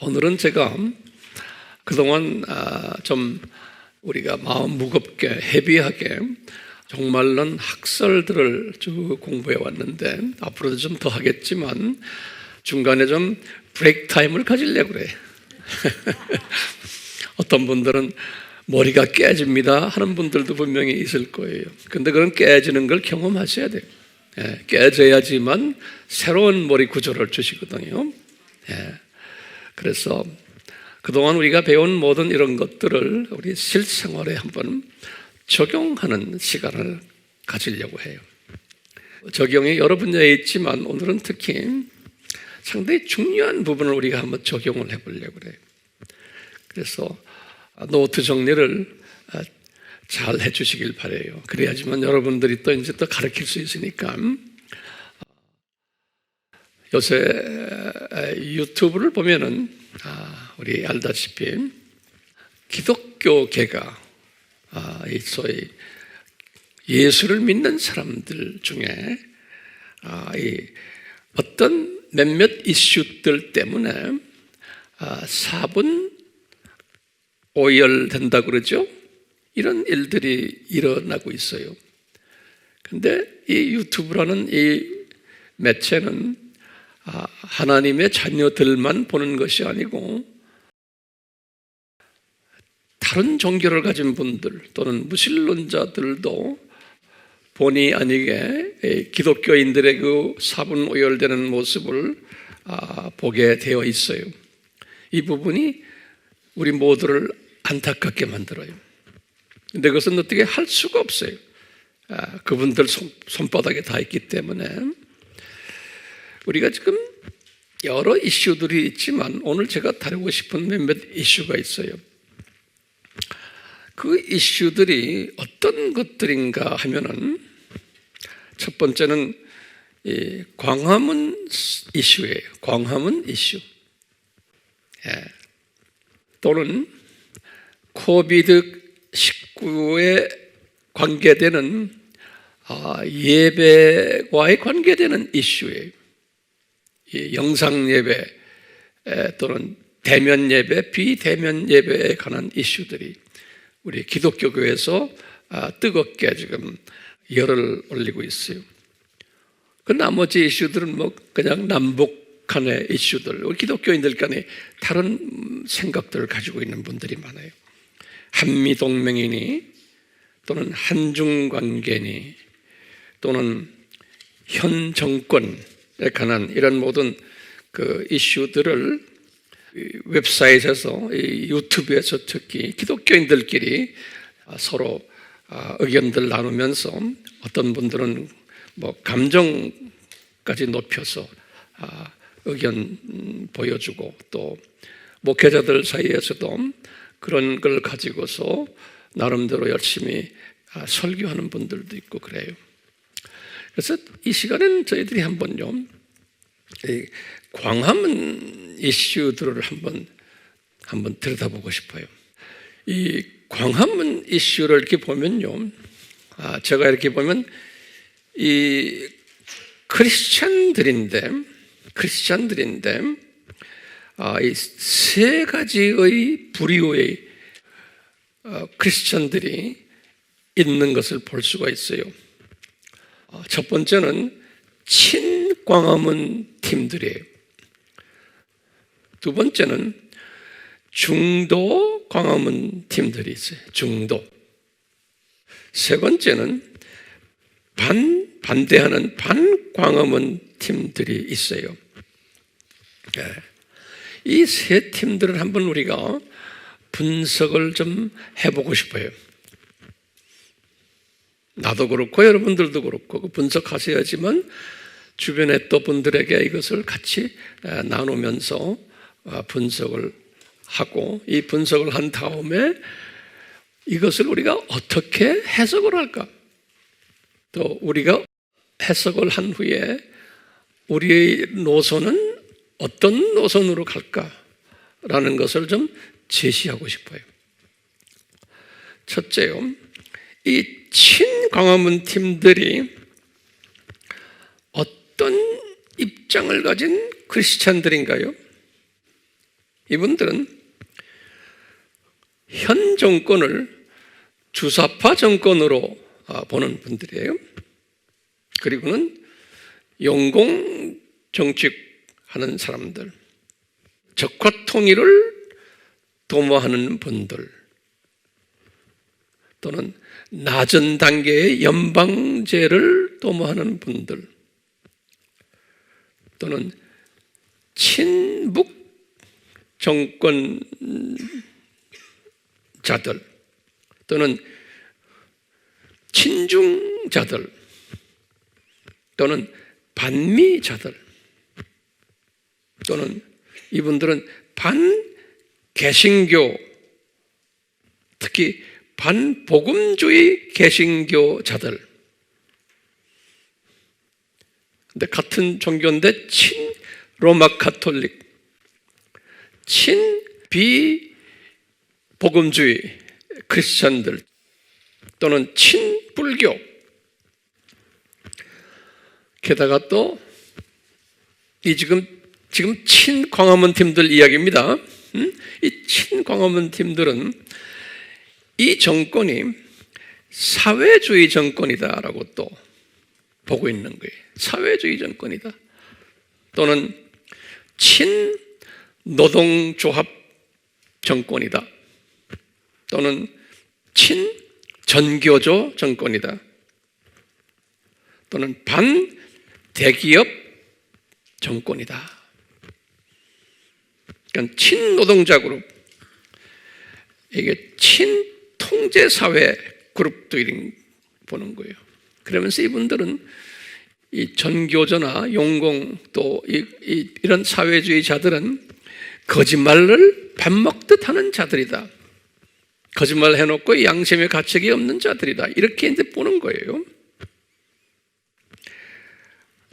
오늘은 제가 그동안 좀 우리가 마음 무겁게 헤비하게 종말론 학설들을 쭉 공부해 왔는데 앞으로도 좀 더 하겠지만 중간에 좀 브레이크 타임을 가지려고 그래. 어떤 분들은 머리가 깨집니다 하는 분들도 분명히 있을 거예요. 근데 그런 깨지는 걸 경험하셔야 돼요. 깨져야지만 새로운 머리 구조를 주시거든요. 그래서 그동안 우리가 배운 모든 이런 것들을 우리 실생활에 한번 적용하는 시간을 가지려고 해요. 적용이 여러 분야에 있지만 오늘은 특히 상당히 중요한 부분을 우리가 한번 적용을 해보려고 해요. 그래서 노트 정리를 잘 해주시길 바라요. 그래야지만 여러분들이 또 이제 또 가르칠 수 있으니까. 요새 유튜브를 보면은 우리 알다시피 기독교계가 이 소위 예수를 믿는 사람들 중에 이 어떤 몇몇 이슈들 때문에 사분 오열된다 그러죠. 이런 일들이 일어나고 있어요. 근데 이 유튜브라는 이 매체는 하나님의 자녀들만 보는 것이 아니고 다른 종교를 가진 분들 또는 무신론자들도 본의 아니게 기독교인들의 그 사분오열되는 모습을 보게 되어 있어요. 이 부분이 우리 모두를 안타깝게 만들어요. 근데 그것은 어떻게 할 수가 없어요. 그분들 손바닥에 다 있기 때문에. 우리가 지금 여러 이슈들이 있지만 오늘 제가 다루고 싶은 몇몇 이슈가 있어요. 그 이슈들이 어떤 것들인가 하면은 첫 번째는 이 광화문 이슈예요. 광화문 이슈. 또는 코비드19에 관계되는 예배와의 관계되는 이슈예요. 영상 예배 또는 대면 예배, 비대면 예배에 관한 이슈들이 우리 기독교 교회에서 뜨겁게 지금 열을 올리고 있어요. 그 나머지 이슈들은 뭐 그냥 남북 간의 이슈들, 우리 기독교인들 간에 다른 생각들을 가지고 있는 분들이 많아요. 한미 동맹이니 또는 한중 관계니 또는 현 정권에 관한 이런 모든 그 이슈들을 웹사이트에서 유튜브에서 특히 기독교인들끼리 서로 의견들 나누면서 어떤 분들은 뭐 감정까지 높여서 의견 보여주고 또 목회자들 사이에서도 그런 걸 가지고서 나름대로 열심히 설교하는 분들도 있고 그래요. 그래서 이 시간에는 저희들이 한번요 광화문 이슈들을 한번 들여다보고 싶어요. 이 광화문 이슈를 이렇게 보면요, 제가 이렇게 보면 이 크리스찬들인데 이 세 가지의 부류의 크리스찬들이 있는 것을 볼 수가 있어요. 첫 번째는 친광화문 팀들이에요. 두 번째는 중도 광화문 팀들이 있어요. 중도. 세 번째는 반대하는 반광화문 팀들이 있어요. 이 세 팀들을 한번 우리가 분석을 좀 해보고 싶어요. 나도 그렇고 여러분들도 그렇고 분석하셔야지만 주변에 또 분들에게 이것을 같이 나누면서 분석을 하고 이 분석을 한 다음에 이것을 우리가 어떻게 해석을 할까? 또 우리가 해석을 한 후에 우리의 노선은 어떤 노선으로 갈까라는 것을 좀 제시하고 싶어요. 첫째요, 이 친광화문 팀들이 어떤 입장을 가진 크리스찬들인가요? 이분들은 현 정권을 주사파 정권으로 보는 분들이에요. 그리고는 용공 정치하는 사람들, 적화 통일을 도모하는 분들, 또는 낮은 단계의 연방제를 도모하는 분들, 또는 친북 정권자들, 또는 친중자들, 또는 반미자들, 또는 이분들은 반개신교, 특히 반복음주의 개신교자들. 근데 같은 종교인데 친로마 가톨릭, 친비복음주의 크리스천들, 또는 친불교, 게다가 또 이 지금 친광화문 팀들 이야기입니다. 이 친광화문 팀들은 이 정권이 사회주의 정권이다라고 또 보고 있는 거예요. 사회주의 정권이다. 또는 친노동조합 정권이다. 또는 친전교조 정권이다. 또는 반대기업 정권이다. 그러니까 친노동자 그룹, 이게 친통제사회 그룹도 이런 보는 거예요. 그러면서 이분들은 이 전교조나 용공 또 이런 사회주의자들은 거짓말을 밥 먹듯 하는 자들이다. 거짓말 해놓고 양심의 가책이 없는 자들이다. 이렇게 이제 보는 거예요.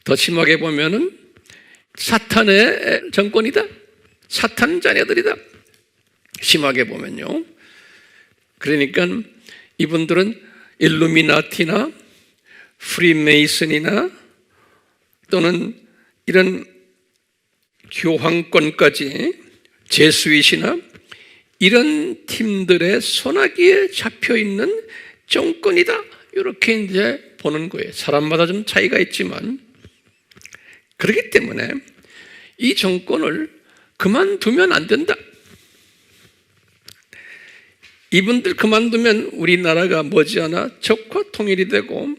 더 심하게 보면은 사탄의 정권이다. 사탄 자녀들이다. 심하게 보면요. 그러니까 이분들은 일루미나티나 프리메이슨이나 또는 이런 교황권까지 제수잇이나 이런 팀들의 손아귀에 잡혀 있는 정권이다. 이렇게 이제 보는 거예요. 사람마다 좀 차이가 있지만, 그렇기 때문에 이 정권을 그만두면 안 된다. 이분들 그만두면 우리나라가 머지않아 적화 통일이 되고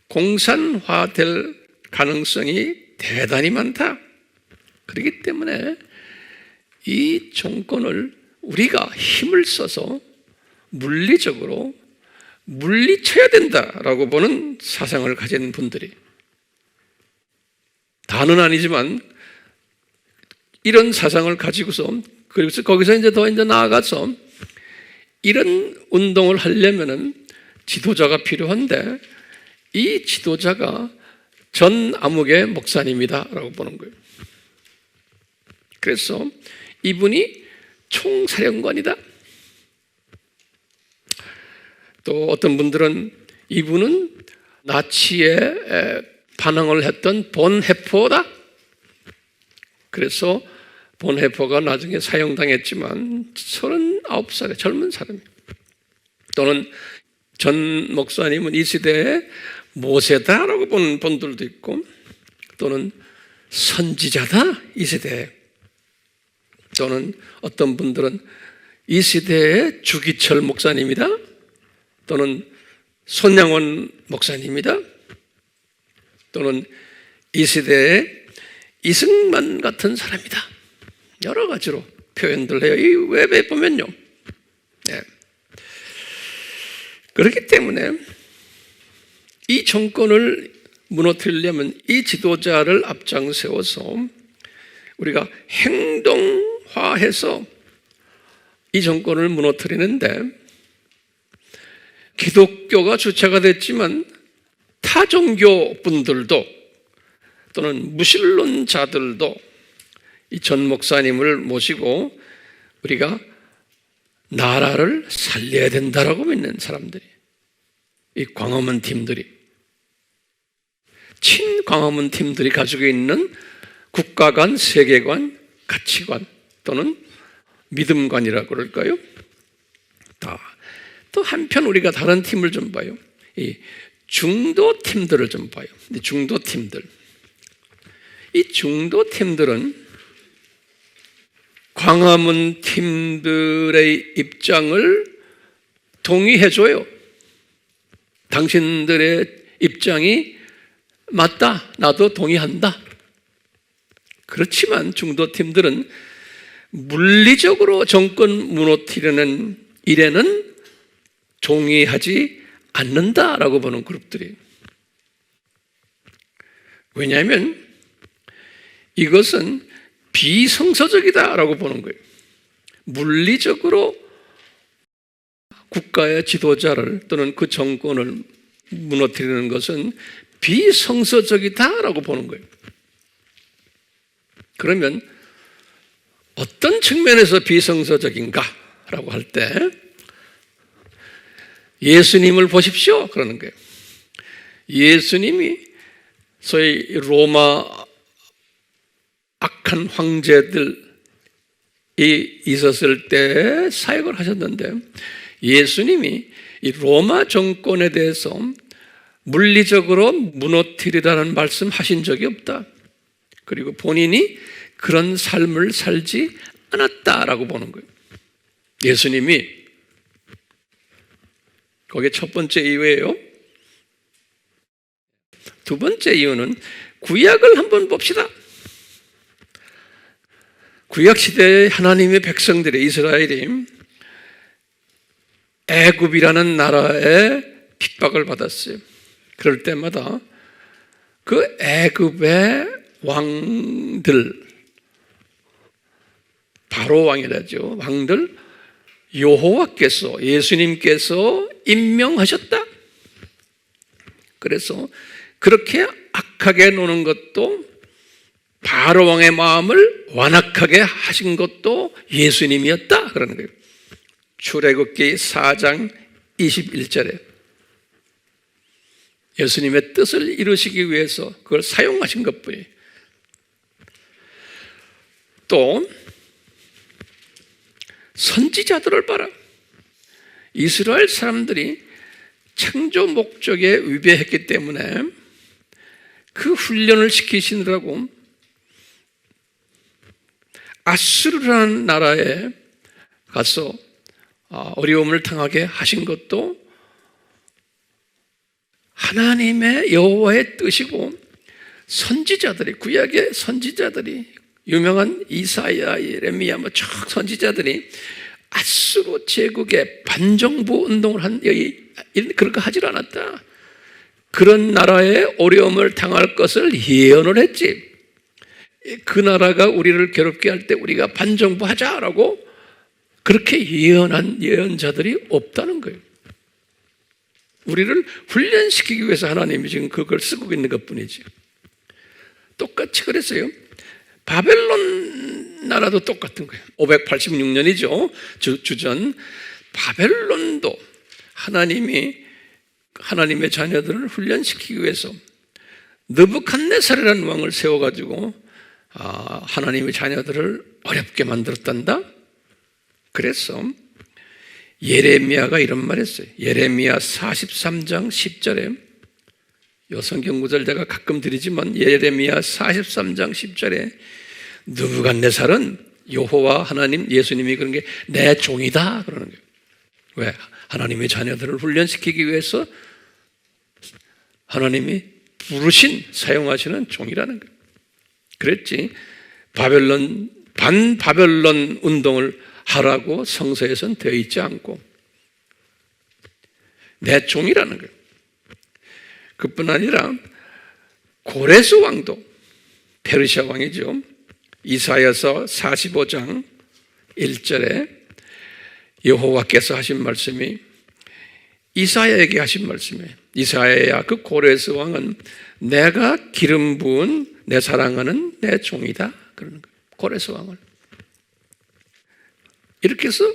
공산화될 가능성이 대단히 많다. 그렇기 때문에 이 정권을 우리가 힘을 써서 물리적으로 물리쳐야 된다라고 보는 사상을 가진 분들이, 다는 아니지만 이런 사상을 가지고서, 그래서 거기서 이제 더 나아가서 이런 운동을 하려면은 지도자가 필요한데, 이 지도자가 전 아무개 목사님이다라고 보는 거예요. 그래서 이분이 총사령관이다. 또 어떤 분들은 이분은 나치에 반항을 했던 본헤퍼다. 그래서 본헤퍼가 나중에 사형당했지만 39살의 젊은 사람이에요. 또는 전 목사님은 이 시대의 모세다라고 보는 분들도 있고, 또는 선지자다 이 시대에, 또는 어떤 분들은 이 시대의 주기철 목사님이다, 또는 손양원 목사님이다, 또는 이 시대의 이승만 같은 사람이다. 여러 가지로 표현들 해요. 이 웹에 보면요. 네. 그렇기 때문에 이 정권을 무너뜨리려면 이 지도자를 앞장 세워서 우리가 행동화해서 이 정권을 무너뜨리는데, 기독교가 주체가 됐지만 타 종교 분들도 또는 무신론자들도 이 전 목사님을 모시고 우리가 나라를 살려야 된다라고 믿는 사람들이, 이 광화문 팀들이, 친광화문 팀들이 가지고 있는 국가 간 세계관, 가치관 또는 믿음관이라고 그럴까요? 또 한편 우리가 다른 팀을 좀 봐요. 이 중도 팀들을 좀 봐요. 중도 팀들. 이 중도 팀들은 광화문 팀들의 입장을 동의해줘요. 당신들의 입장이 맞다. 나도 동의한다. 그렇지만 중도 팀들은 물리적으로 정권 무너뜨리는 일에는 동의하지 않는다라고 보는 그룹들이에요. 왜냐하면 이것은 비성서적이다라고 보는 거예요. 물리적으로 국가의 지도자를 또는 그 정권을 무너뜨리는 것은 비성서적이다라고 보는 거예요. 그러면 어떤 측면에서 비성서적인가라고 할 때 예수님을 보십시오 그러는 거예요. 예수님이 소위 로마 악한 황제들이 있었을 때 사역을 하셨는데 예수님이 이 로마 정권에 대해서 물리적으로 무너뜨리라는 말씀 하신 적이 없다. 그리고 본인이 그런 삶을 살지 않았다라고 보는 거예요. 예수님이 그게 첫 번째 이유예요. 두 번째 이유는 구약을 한번 봅시다. 구약 시대의 하나님의 백성들의 이스라엘이 애굽이라는 나라에 핍박을 받았어요. 그럴 때마다 그 애굽의 왕들, 바로 왕이라죠. 왕들 여호와께서 예수님께서 임명하셨다. 그래서 그렇게 악하게 노는 것도 바로 왕의 마음을 완악하게 하신 것도 예수님이었다 그러는 거예요. 출애굽기 4장 21절에 예수님의 뜻을 이루시기 위해서 그걸 사용하신 것뿐이에요. 또 선지자들을 봐라. 이스라엘 사람들이 창조 목적에 위배했기 때문에 그 훈련을 시키시느라고 아수르라는 나라에 가서 어려움을 당하게 하신 것도 하나님의 여호와의 뜻이고 선지자들이 구약의 선지자들이 유명한 이사야, 예레미야 쭉 선지자들이 아수르 제국의 반정부 운동을 그런 거 하질 않았다. 그런 나라에 어려움을 당할 것을 예언을 했지. 그 나라가 우리를 괴롭게 할 때 우리가 반정부 하자라고 그렇게 예언한 예언자들이 없다는 거예요. 우리를 훈련시키기 위해서 하나님이 지금 그걸 쓰고 있는 것뿐이지. 똑같이 그랬어요. 바벨론 나라도 똑같은 거예요. 586년이죠. 주전. 바벨론도 하나님의 자녀들을 훈련시키기 위해서 느부갓네살이라는 왕을 세워가지고 하나님의 자녀들을 어렵게 만들었단다. 그래서 예레미야가 이런 말 했어요. 예레미야 43장 10절에 이 성경 구절 제가 가끔 드리지만 예레미야 43장 10절에 느부갓네살은 여호와 하나님 예수님이 그런 게 내 종이다 그러는 거예요. 왜? 하나님의 자녀들을 훈련시키기 위해서 하나님이 부르신 사용하시는 종이라는 거예요. 그랬지 반바벨론 운동을 하라고 성서에선 되어 있지 않고 내 종이라는 거예요. 그뿐 아니라 고레스 왕도 페르시아 왕이죠. 이사야서 45장 1절에 여호와께서 하신 말씀이 이사야에게 하신 말씀이에요. 이사야야 그 고레스 왕은 내가 기름 부은 내 사랑하는 내 종이다 그러는 거예요. 고레스 왕을 이렇게 해서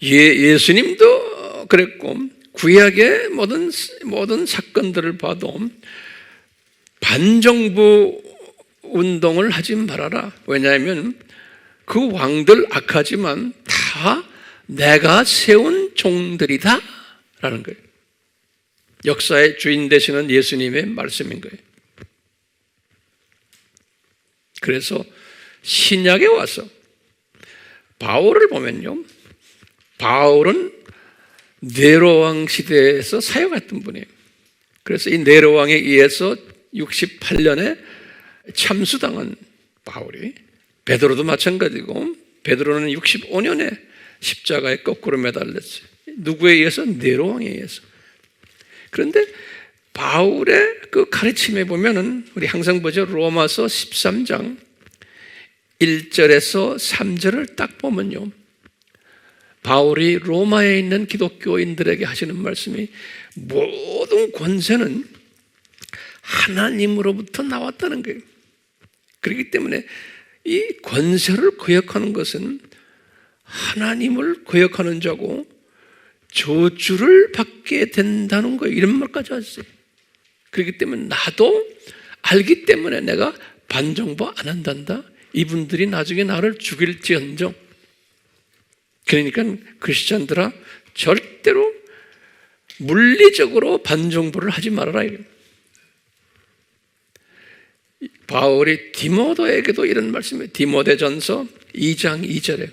예수님도 그랬고 구약의 모든 사건들을 봐도 반정부 운동을 하지 말아라. 왜냐하면 그 왕들 악하지만 다 다 내가 세운 종들이다 라는 거예요. 역사의 주인 되시는 예수님의 말씀인 거예요. 그래서 신약에 와서 바울을 보면요, 바울은 네로왕 시대에서 사역했던 분이에요. 그래서 이 네로왕에 의해서 68년에 참수당한 바울이, 베드로도 마찬가지고, 베드로는 65년에 십자가에 거꾸로 매달렸어요. 누구에 의해서? 네로왕에 의해서. 그런데 바울의 그 가르침에 보면은 우리 항상 보죠. 로마서 13장 1절에서 3절을 딱 보면요, 바울이 로마에 있는 기독교인들에게 하시는 말씀이 모든 권세는 하나님으로부터 나왔다는 거예요. 그렇기 때문에 이 권세를 거역하는 것은 하나님을 거역하는 자고 저주를 받게 된다는 거예요. 이런 말까지 하셨어요. 그렇기 때문에 나도 알기 때문에 내가 반정부 안 한단다. 이분들이 나중에 나를 죽일지언정. 그러니까 크리스찬들아, 절대로 물리적으로 반정부를 하지 말아라. 바울이 디모데에게도 이런 말씀이에요. 디모데전서 2장 2절에,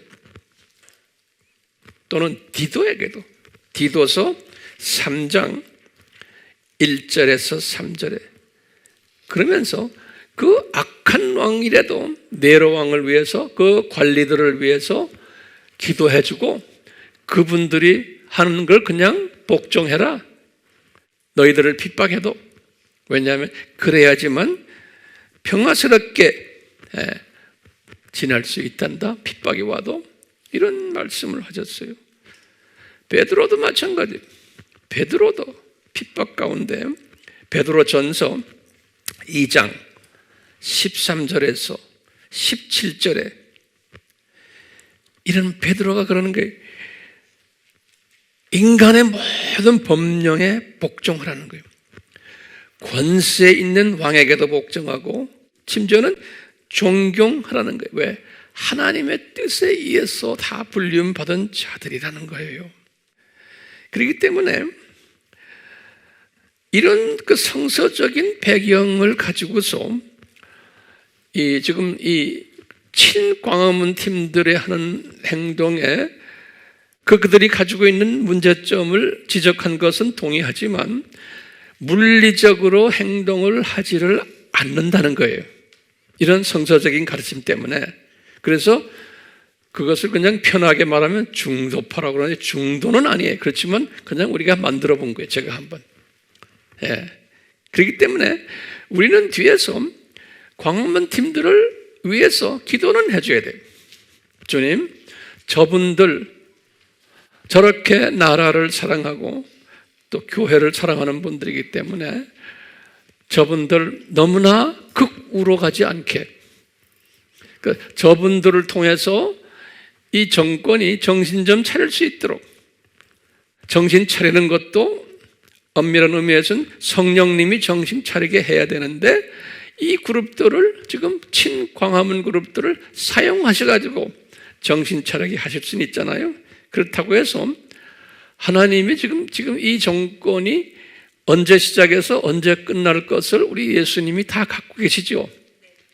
또는 디도에게도 디도서 3장 1절에서 3절에, 그러면서 그 악한 왕이라도 네로 왕을 위해서, 그 관리들을 위해서 기도해주고 그분들이 하는 걸 그냥 복종해라. 너희들을 핍박해도. 왜냐하면 그래야지만 평화스럽게 지낼 수 있단다. 핍박이 와도. 이런 말씀을 하셨어요. 베드로도 마찬가지. 베드로도 핍박 가운데 베드로전서 2장 13절에서 17절에 이런 베드로가 그러는 거예요. 인간의 모든 법령에 복종하라는 거예요. 권세 있는 왕에게도 복종하고 심지어는 존경하라는 거예요. 왜? 하나님의 뜻에 의해서 다 불리움받은 자들이라는 거예요. 그렇기 때문에 이런 그 성서적인 배경을 가지고서 지금 이 친광화문 팀들의 하는 행동에 그들이 가지고 있는 문제점을 지적한 것은 동의하지만 물리적으로 행동을 하지를 않는다는 거예요. 이런 성서적인 가르침 때문에. 그래서 그것을 그냥 편하게 말하면 중도파라고 그러는데 중도는 아니에요. 그렇지만 그냥 우리가 만들어 본 거예요. 제가 한번. 그렇기 때문에 우리는 뒤에서 광화문 팀들을 위해서 기도는 해줘야 돼요. 주님, 저분들 저렇게 나라를 사랑하고 또 교회를 사랑하는 분들이기 때문에 저분들 너무나 극우로 가지 않게, 저분들을 통해서 이 정권이 정신 좀 차릴 수 있도록, 정신 차리는 것도 엄밀한 의미에서는 성령님이 정신 차리게 해야 되는데 이 그룹들을 지금 친광화문 그룹들을 사용하셔가지고 정신 차리게 하실 수는 있잖아요. 그렇다고 해서 하나님이 지금 이 정권이 언제 시작해서 언제 끝날 것을 우리 예수님이 다 갖고 계시죠.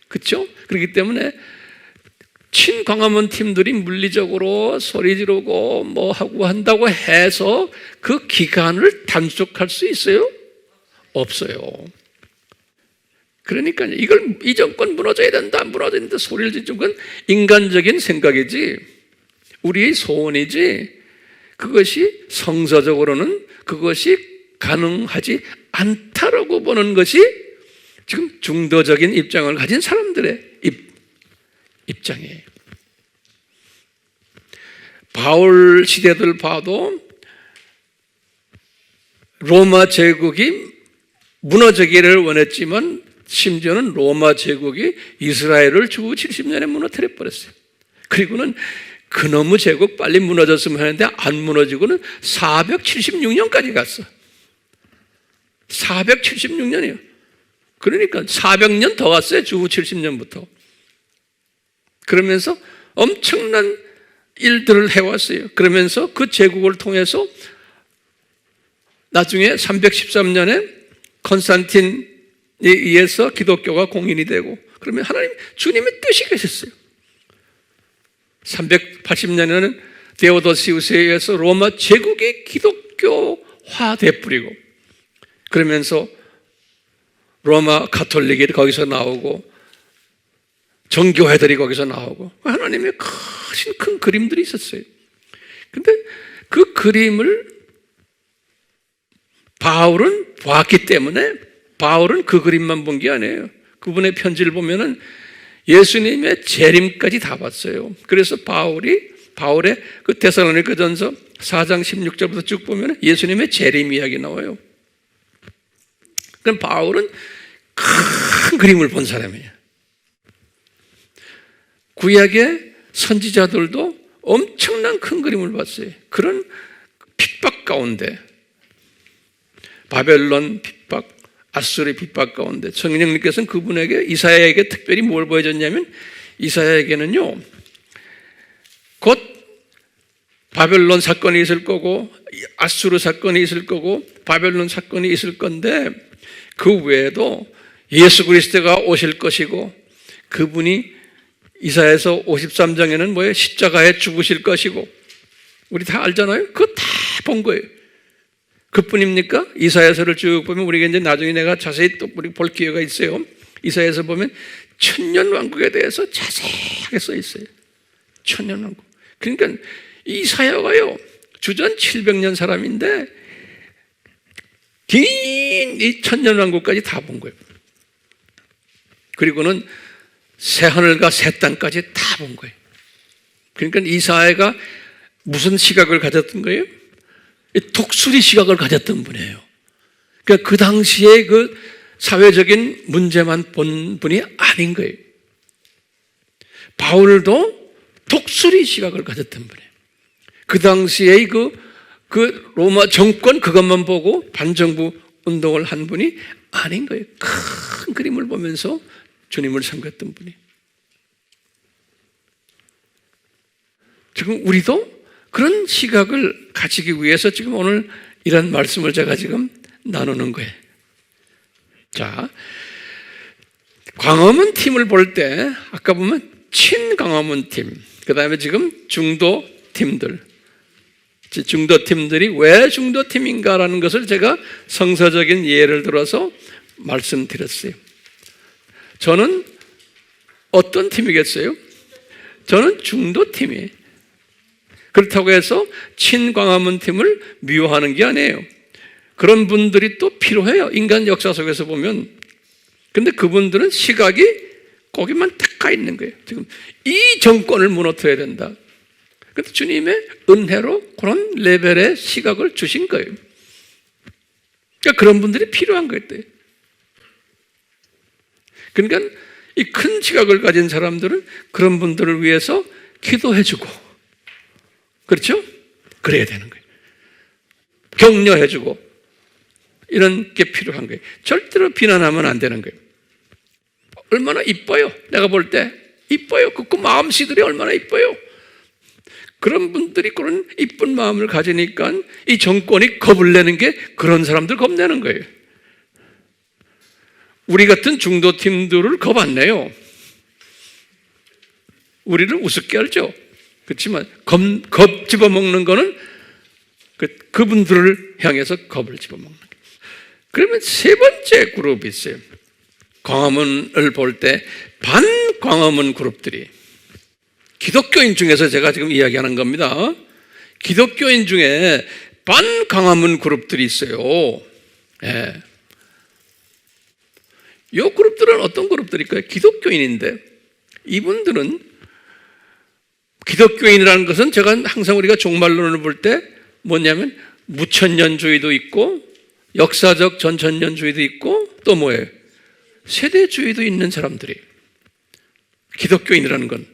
그렇죠? 그렇기 때문에 친광화문 팀들이 물리적으로 소리 지르고 뭐 하고 한다고 해서 그 기간을 단축할 수 있어요? 없어요. 그러니까 이 정권 무너져야 된다, 무너져야 된다 소리를 지르는 건 인간적인 생각이지 우리의 소원이지, 그것이 성서적으로는 그것이 가능하지 않다라고 보는 것이 지금 중도적인 입장을 가진 사람들의 입장이에요. 바울 시대들 봐도 로마 제국이 무너지기를 원했지만 심지어는 로마 제국이 이스라엘을 주후 70년에 무너뜨려 버렸어요. 그리고는 그놈의 제국 빨리 무너졌으면 하는데 안 무너지고는 476년까지 갔어. 476년이요. 그러니까 400년 더 갔어요. 주후 70년부터. 그러면서 엄청난 일들을 해왔어요. 그러면서 그 제국을 통해서 나중에 313년에 컨스탄틴에 의해서 기독교가 공인이 되고, 그러면 하나님 주님의 뜻이 계셨어요. 380년에는 데오도시우스에 의해서 로마 제국이 기독교화 돼버리고, 그러면서 로마 가톨릭이 거기서 나오고 정교회들이 거기서 나오고, 하나님의 큰 그림들이 있었어요. 근데 그 그림을 바울은 보았기 때문에, 바울은 그 그림만 본 게 아니에요. 그분의 편지를 보면은 예수님의 재림까지 다 봤어요. 그래서 바울의 그 데살로니가전서 4장 16절부터 쭉 보면 예수님의 재림 이야기 나와요. 그럼 바울은 큰 그림을 본 사람이에요. 구약의 선지자들도 엄청난 큰 그림을 봤어요. 그런 핍박 가운데, 바벨론 핍박, 아수르의 핍박 가운데 성령님께서는 그분에게, 이사야에게 특별히 뭘 보여줬냐면, 이사야에게는요, 곧 바벨론 사건이 있을 거고 아수르 사건이 있을 거고 바벨론 사건이 있을 건데, 그 외에도 예수 그리스도가 오실 것이고, 그분이 이사야서 53장에는 뭐예요? 십자가에 죽으실 것이고, 우리 다 알잖아요. 그거 다 본 거예요. 그뿐입니까? 이사야서를 쭉 보면, 우리가 이제 나중에 내가 자세히 또 우리 볼 기회가 있어요. 이사야서 보면 천년왕국에 대해서 자세하게 써 있어요. 천년왕국. 그러니까 이사야가요, 주전 700년 사람인데 긴 이 천년왕국까지 다 본 거예요. 그리고는 새하늘과 새 땅까지 다 본 거예요. 그러니까 이사야가 무슨 시각을 가졌던 거예요? 독수리 시각을 가졌던 분이에요. 그러니까 그 당시에 그 사회적인 문제만 본 분이 아닌 거예요. 바울도 독수리 시각을 가졌던 분이에요. 그 당시에 그 로마 정권 그것만 보고 반정부 운동을 한 분이 아닌 거예요. 큰 그림을 보면서 주님을 섬겼던 분이. 지금 우리도 그런 시각을 가지기 위해서 지금 오늘 이런 말씀을 제가 지금 나누는 거예요. 자, 광화문 팀을 볼 때 아까 보면 친광화문 팀, 그 다음에 지금 중도 팀들, 중도 팀들이 왜 중도 팀인가라는 것을 제가 성서적인 예를 들어서 말씀드렸어요. 저는 어떤 팀이겠어요? 저는 중도 팀이에요. 그렇다고 해서 친광화문 팀을 미워하는 게 아니에요. 그런 분들이 또 필요해요. 인간 역사 속에서 보면. 근데 그분들은 시각이 거기만 딱 가 있는 거예요. 지금 이 정권을 무너뜨려야 된다. 그런데 주님의 은혜로 그런 레벨의 시각을 주신 거예요. 그러니까 그런 분들이 필요한 거예요. 그러니까 이 큰 시각을 가진 사람들은 그런 분들을 위해서 기도해주고, 그렇죠? 그래야 되는 거예요. 격려해주고, 이런 게 필요한 거예요. 절대로 비난하면 안 되는 거예요. 얼마나 이뻐요. 내가 볼 때 이뻐요. 그 마음씨들이 얼마나 이뻐요. 그런 분들이 그런 이쁜 마음을 가지니까 이 정권이 겁을 내는 게 그런 사람들 겁내는 거예요. 우리 같은 중도팀들을 겁 안 내요. 우리를 우습게 알죠. 그렇지만 겁 집어먹는 거는 그분들을 향해서 겁을 집어먹는 거예요. 그러면 세 번째 그룹이 있어요. 광화문을 볼 때 반광화문 그룹들이, 기독교인 중에서 제가 지금 이야기하는 겁니다. 기독교인 중에 반광화문 그룹들이 있어요. 예. 이 그룹들은 어떤 그룹들일까요? 기독교인인데, 이분들은 기독교인이라는 것은 제가 항상 우리가 종말론을 볼 때 뭐냐면 무천년주의도 있고 역사적 전천년주의도 있고 또 뭐예요? 세대주의도 있는 사람들이 기독교인이라는 건.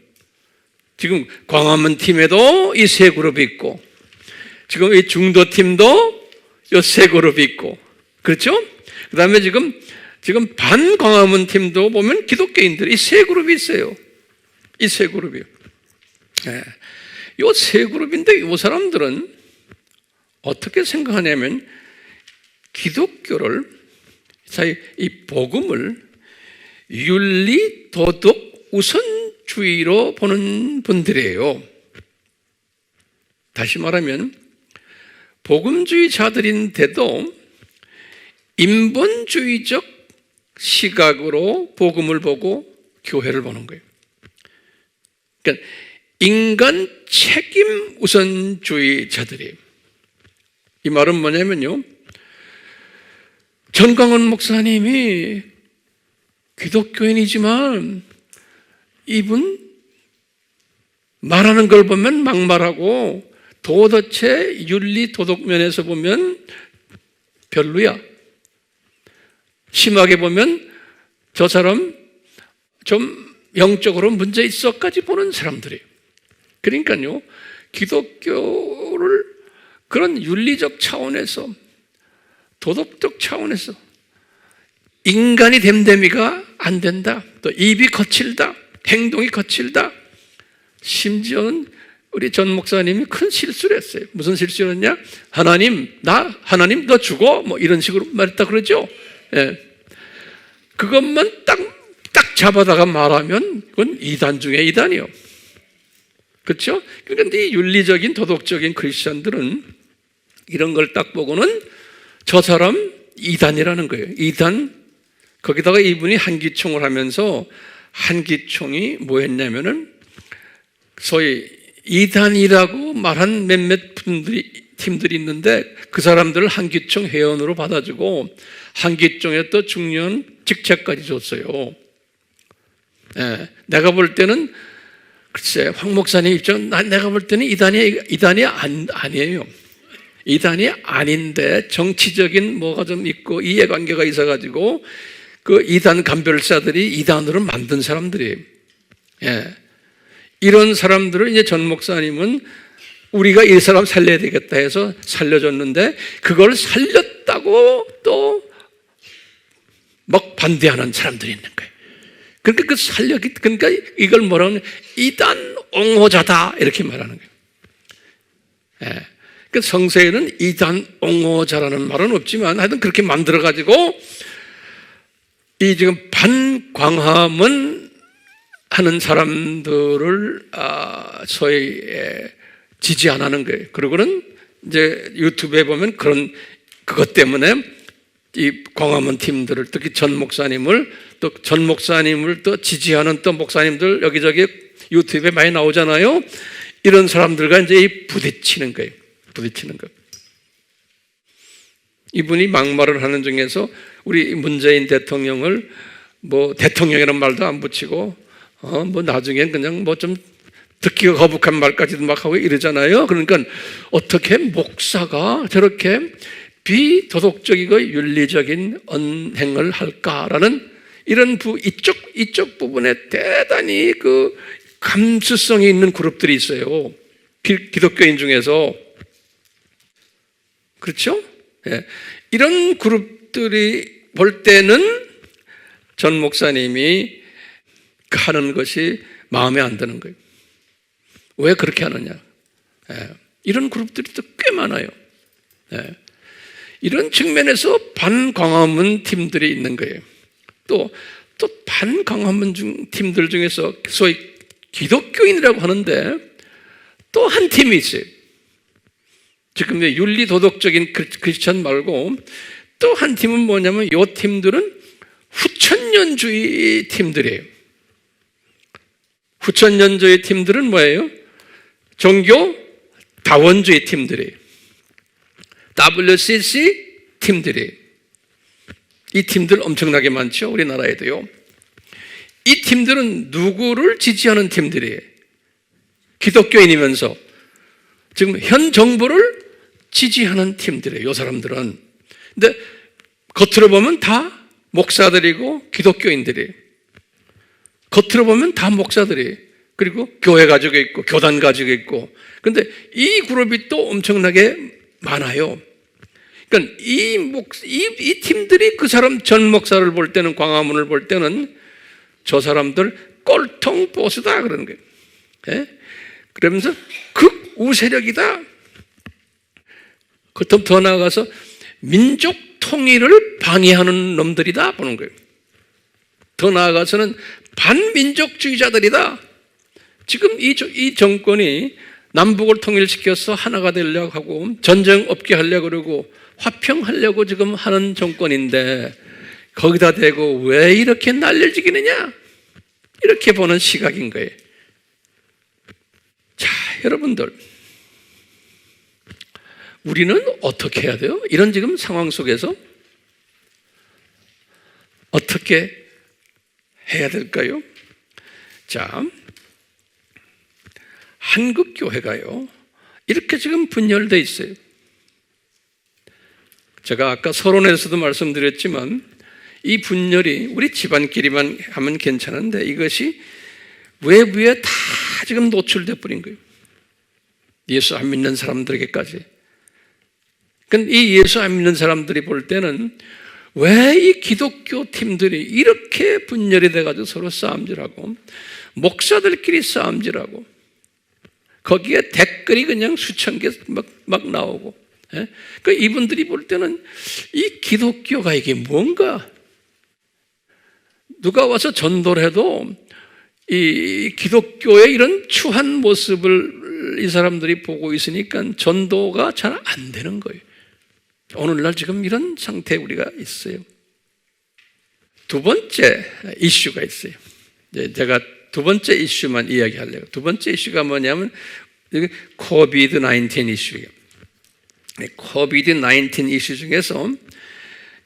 지금 광화문 팀에도 이 세 그룹이 있고, 지금 이 중도 팀도 이 세 그룹이 있고, 그렇죠? 그 다음에 지금 반광화문 팀도 보면 기독교인들 이 세 그룹이 있어요. 이 세 그룹이요. 네. 요 세 그룹인데 이 사람들은 어떻게 생각하냐면 기독교를, 이 복음을 윤리, 도덕, 우선주의로 보는 분들이에요. 다시 말하면 복음주의자들인데도 인본주의적 시각으로 복음을 보고 교회를 보는 거예요. 그러니까 인간 책임 우선주의자들이에요. 이 말은 뭐냐면요, 전광훈 목사님이 기독교인이지만 이분 말하는 걸 보면 막말하고 도대체 윤리 도덕 면에서 보면 별로야. 심하게 보면 저 사람 좀 영적으로 문제 있어까지 보는 사람들이에요. 그러니까요, 기독교를 그런 윤리적 차원에서, 도덕적 차원에서 인간이 됨됨이가 안 된다, 또 입이 거칠다, 행동이 거칠다, 심지어는 우리 전 목사님이 큰 실수를 했어요. 무슨 실수였냐? 하나님 너 죽어, 뭐 이런 식으로 말했다 그러죠. 예. 그것만 딱 잡아다가 말하면 그건 이단 중에 이단이요. 그렇죠? 그러니까 이 윤리적인 도덕적인 크리스천들은 이런 걸 딱 보고는 저 사람 이단이라는 거예요. 이단. 거기다가 이분이 한기총을 하면서, 한기총이 뭐였냐면은 소위 이단이라고 말한 몇몇 팀들이 있는데 그 사람들을 한기총 회원으로 받아주고 한기총에 또 중요한 직책까지 줬어요. 예, 내가 볼 때는 글쎄 황 목사님 입장, 내가 볼 때는 이단이 아니에요. 이단이 아닌데 정치적인 뭐가 좀 있고 이해관계가 있어가지고 그 이단 간별사들이 이단으로 만든 사람들이에요. 예. 이런 사람들을 이제 전 목사님은 우리가 이 사람 살려야 되겠다 해서 살려줬는데 그걸 살렸다고 또 막 반대하는 사람들이 있는 거예요. 그러니까 그러니까 이걸 뭐라고 하냐, 이단 옹호자다 이렇게 말하는 거예요. 예. 그 성서에는 이단 옹호자라는 말은 없지만 하여튼 그렇게 만들어가지고 이 지금 반광화문 하는 사람들을 소위 지지 안 하는 거예요. 그러고는 이제 유튜브에 보면 그것 때문에 이 광화문 팀들을, 특히 전 목사님을 또 지지하는 또 목사님들 여기저기 유튜브에 많이 나오잖아요. 이런 사람들과 이제 부딪히는 거예요. 부딪히는 거. 이분이 막말을 하는 중에서 우리 문재인 대통령을 뭐 대통령이라는 말도 안 붙이고 뭐 나중엔 그냥 뭐 좀 듣기가 거북한 말까지도 막 하고 이러잖아요. 그러니까 어떻게 목사가 저렇게 비도덕적이고 윤리적인 언행을 할까라는 이런 이쪽 부분에 대단히 그 감수성이 있는 그룹들이 있어요. 기독교인 중에서. 그렇죠? 예. 이런 그룹들이 볼 때는 전 목사님이 하는 것이 마음에 안 드는 거예요. 왜 그렇게 하느냐? 예. 이런 그룹들이 또 꽤 많아요. 예. 이런 측면에서 반광화문 팀들이 있는 거예요. 또 반광화문 팀들 중에서 소위 기독교인이라고 하는데 또 한 팀이 있어요. 지금 윤리 도덕적인 크리스천 말고 또 한 팀은 뭐냐면 이 팀들은 후천년주의 팀들이에요. 후천년주의 팀들은 뭐예요? 종교 다원주의 팀들이에요. WCC 팀들이에요. 이 팀들 엄청나게 많죠. 우리나라에도요. 이 팀들은 누구를 지지하는 팀들이에요? 기독교인이면서 지금 현 정부를 지지하는 팀들이에요. 이 사람들은. 근데 겉으로 보면 다 목사들이고 기독교인들이에요. 겉으로 보면 다 목사들이에요. 그리고 교회 가지고 있고 교단 가지고 있고. 그런데 이 그룹이 또 엄청나게 많아요. 그러니까 이 팀들이 그 사람 전 목사를 볼 때는, 광화문을 볼 때는 저 사람들 꼴통 보수다 그러는 거예요. 예? 그러면서 극우세력이다. 그것도 더 나아가서 민족 통일을 방해하는 놈들이다 보는 거예요. 더 나아가서는 반민족주의자들이다. 지금 이 정권이 남북을 통일시켜서 하나가 되려고 하고 전쟁 없게 하려고 그러고 화평하려고 지금 하는 정권인데 거기다 대고 왜 이렇게 난리를 지기느냐? 이렇게 보는 시각인 거예요. 자, 여러분들, 우리는 어떻게 해야 돼요? 이런 지금 상황 속에서 어떻게 해야 될까요? 자, 한국교회가요, 이렇게 지금 분열되어 있어요. 제가 아까 서론에서도 말씀드렸지만 이 분열이 우리 집안끼리만 하면 괜찮은데 이것이 외부에 다 지금 노출돼 버린 거예요. 예수 안 믿는 사람들에게까지. 그러니까 이 예수 안 믿는 사람들이 볼 때는 왜 이 기독교 팀들이 이렇게 분열이 돼가지고 서로 싸움질하고 목사들끼리 싸움질하고 거기에 댓글이 그냥 수천 개 막 나오고, 그러니까 이분들이 볼 때는 이 기독교가 이게 뭔가, 누가 와서 전도를 해도 이 기독교의 이런 추한 모습을 이 사람들이 보고 있으니까 전도가 잘 안 되는 거예요. 오늘날 지금 이런 상태에 우리가 있어요. 두 번째 이슈가 있어요. 제가 두 번째 이슈만 이야기하려고. 두 번째 이슈가 뭐냐면 코비드-19 이슈예요. 코비드-19 이슈 중에서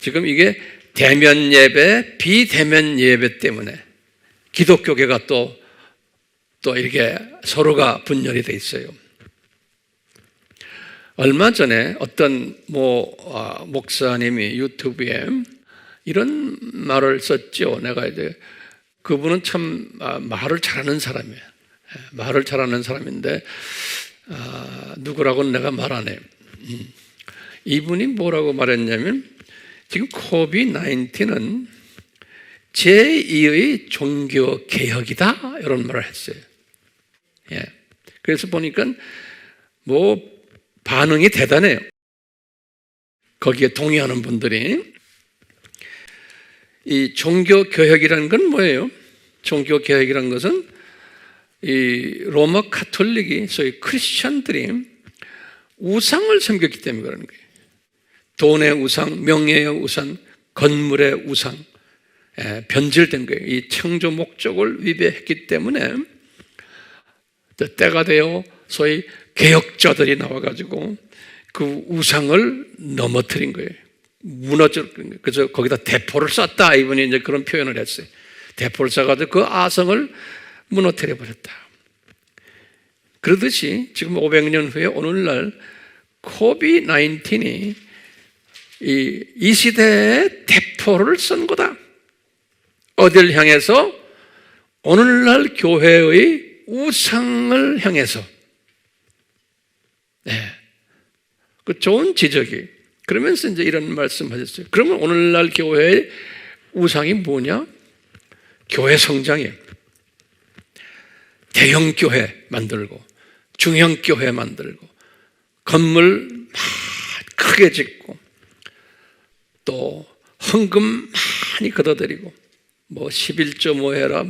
지금 이게 대면 예배, 비대면 예배 때문에 기독교계가 또 이렇게 서로가 분열이 돼 있어요. 얼마 전에 어떤 목사님이 유튜브에 이런 말을 썼죠. 내가 이제 그분은 참 말을 잘하는 사람이에요. 말을 잘하는 사람인데 누구라고는 내가 말 안 해요. 이분이 뭐라고 말했냐면 지금 코비드-19은 제2의 종교개혁이다 이런 말을 했어요. 그래서 보니까 반응이 대단해요. 거기에 동의하는 분들이. 이 종교개혁이라는 건 뭐예요? 종교개혁이라는 것은 이 로마 카톨릭이 소위 크리스천들이 우상을 섬겼기 때문에 그러는 거예요. 돈의 우상, 명예의 우상, 건물의 우상, 변질된 거예요. 이 창조 목적을 위배했기 때문에 때가 되어 소위 개혁자들이 나와가지고 그 우상을 넘어뜨린 거예요. 무너졌던 거예요. 그래서 거기다 대포를 쐈다. 이분이 이제 그런 표현을 했어요. 대포를 쏴가지고 그 아성을 무너뜨려 버렸다. 그러듯이 지금 500년 후에 오늘날 코비드-19이 이 시대에 대포를 쏜 거다. 어딜 향해서? 오늘날 교회의 우상을 향해서. 그 좋은 지적이. 그러면서 이제 이런 말씀 하셨어요. 그러면 오늘날 교회의 우상이 뭐냐? 교회 성장이에요. 대형 교회 만들고, 중형 교회 만들고, 건물 크게 짓고, 또 헌금 많이 걷어들이고, 11조 뭐 해라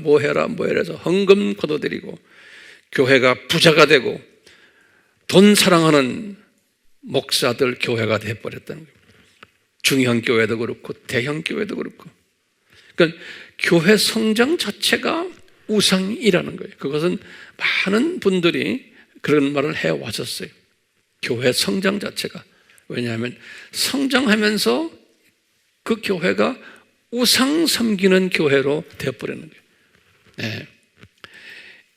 해서 헌금 걷어들이고, 교회가 부자가 되고, 돈 사랑하는 목사들 교회가 되어버렸다는 거예요. 중형 교회도 그렇고 대형 교회도 그렇고. 그러니까 교회 성장 자체가 우상이라는 거예요. 그것은 많은 분들이 그런 말을 해왔었어요. 교회 성장 자체가. 왜냐하면 성장하면서 그 교회가 우상 섬기는 교회로 되어버리는 거예요.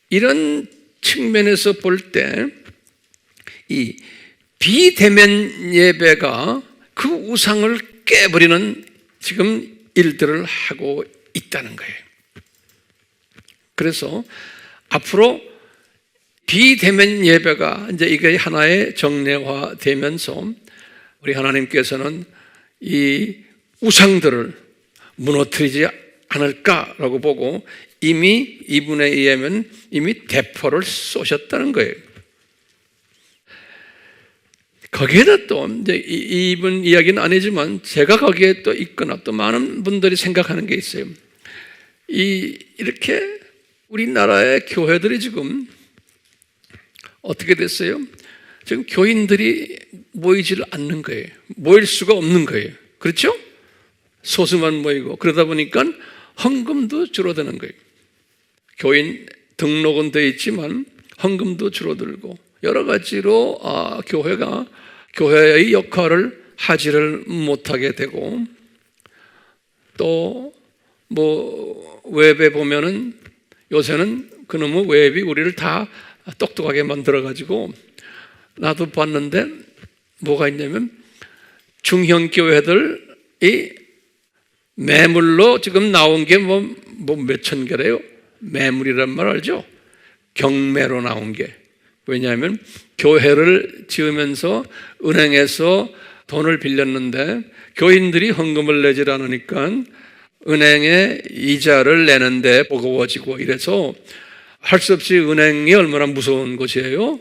이런 측면에서 볼 때 이 비대면 예배가 그 우상을 깨버리는 지금 일들을 하고 있다는 거예요. 그래서 앞으로 비대면 예배가 이제 이게 하나의 정례화되면서 우리 하나님께서는 이 우상들을 무너뜨리지 않을까라고 보고 이미 이분에 의하면 이미 대포를 쏘셨다는 거예요. 거기에다 또 이제 이분 이야기는 아니지만 제가 거기에 또 있거나 또 많은 분들이 생각하는 게 있어요. 이렇게 우리나라의 교회들이 지금 어떻게 됐어요? 지금 교인들이 모이질 않는 거예요. 모일 수가 없는 거예요. 그렇죠? 소수만 모이고 그러다 보니까 헌금도 줄어드는 거예요. 교인 등록은 되어 있지만 헌금도 줄어들고 여러 가지로 교회가 교회의 역할을 하지를 못하게 되고 또 뭐 웹에 보면은 요새는 그놈의 웹이 우리를 다 똑똑하게 만들어가지고 나도 봤는데 뭐가 있냐면 중형 교회들이 매물로 지금 나온 게 뭐 몇천 개래요. 매물이란 말 알죠? 경매로 나온 게. 왜냐하면 교회를 지으면서 은행에서 돈을 빌렸는데 교인들이 헌금을 내질 않으니까 은행에 이자를 내는데 버거워지고 이래서 할 수 없이 은행이 얼마나 무서운 곳이에요.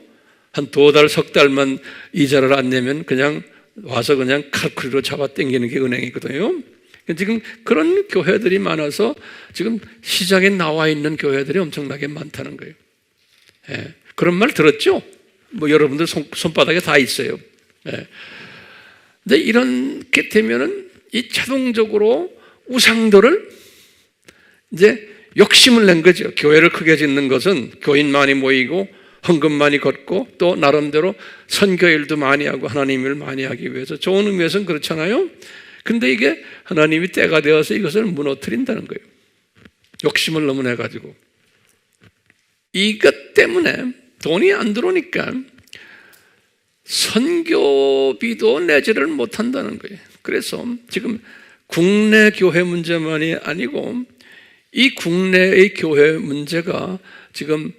한 2달, 3달만 이자를 안 내면 그냥 와서 그냥 칼쿠리로 잡아 당기는 게 은행이거든요. 지금 그런 교회들이 많아서 지금 시장에 나와 있는 교회들이 엄청나게 많다는 거예요. 예. 그런 말 들었죠? 뭐 여러분들 손바닥에 다 있어요. 예. 근데 이렇게 되면은 이 자동적으로 우상들을 이제 욕심을 낸 거죠. 교회를 크게 짓는 것은 교인 많이 모이고 헌금 많이 걷고 또 나름대로 선교일도 많이 하고 하나님 일 많이 하기 위해서 좋은 의미에서는 그렇잖아요. 근데 이게 하나님이 때가 되어서 이것을 무너뜨린다는 거예요. 욕심을 너무 내가지고. 이것 때문에 돈이 안 들어오니까 선교비도 내지를 못한다는 거예요. 그래서 지금 국내 교회 문제만이 아니고 이 국내의 교회 문제가 지금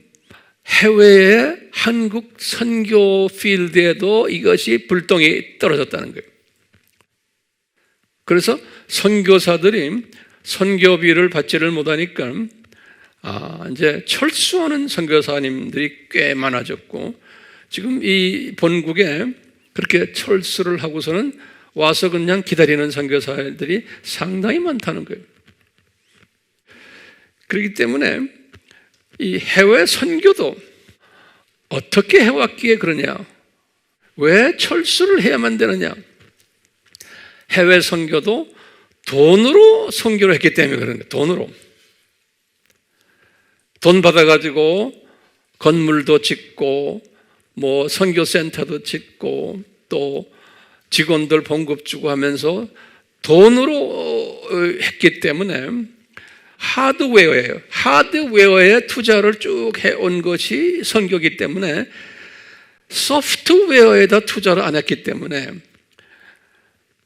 해외의 한국 선교 필드에도 이것이 불똥이 떨어졌다는 거예요. 그래서 선교사들이 선교비를 받지를 못하니까 이제 철수하는 선교사님들이 꽤 많아졌고 지금 이 본국에 그렇게 철수를 하고서는 와서 그냥 기다리는 선교사들이 상당히 많다는 거예요. 그렇기 때문에 이 해외 선교도 어떻게 해왔기에 그러냐? 왜 철수를 해야만 되느냐? 해외 선교도 돈으로 선교를 했기 때문에 그런 거예요. 돈으로. 돈 받아가지고 건물도 짓고 뭐 선교센터도 짓고 또 직원들 봉급 주고 하면서 돈으로 했기 때문에 하드웨어예요. 하드웨어에 투자를 쭉 해온 것이 선교이기 때문에 소프트웨어에다 투자를 안 했기 때문에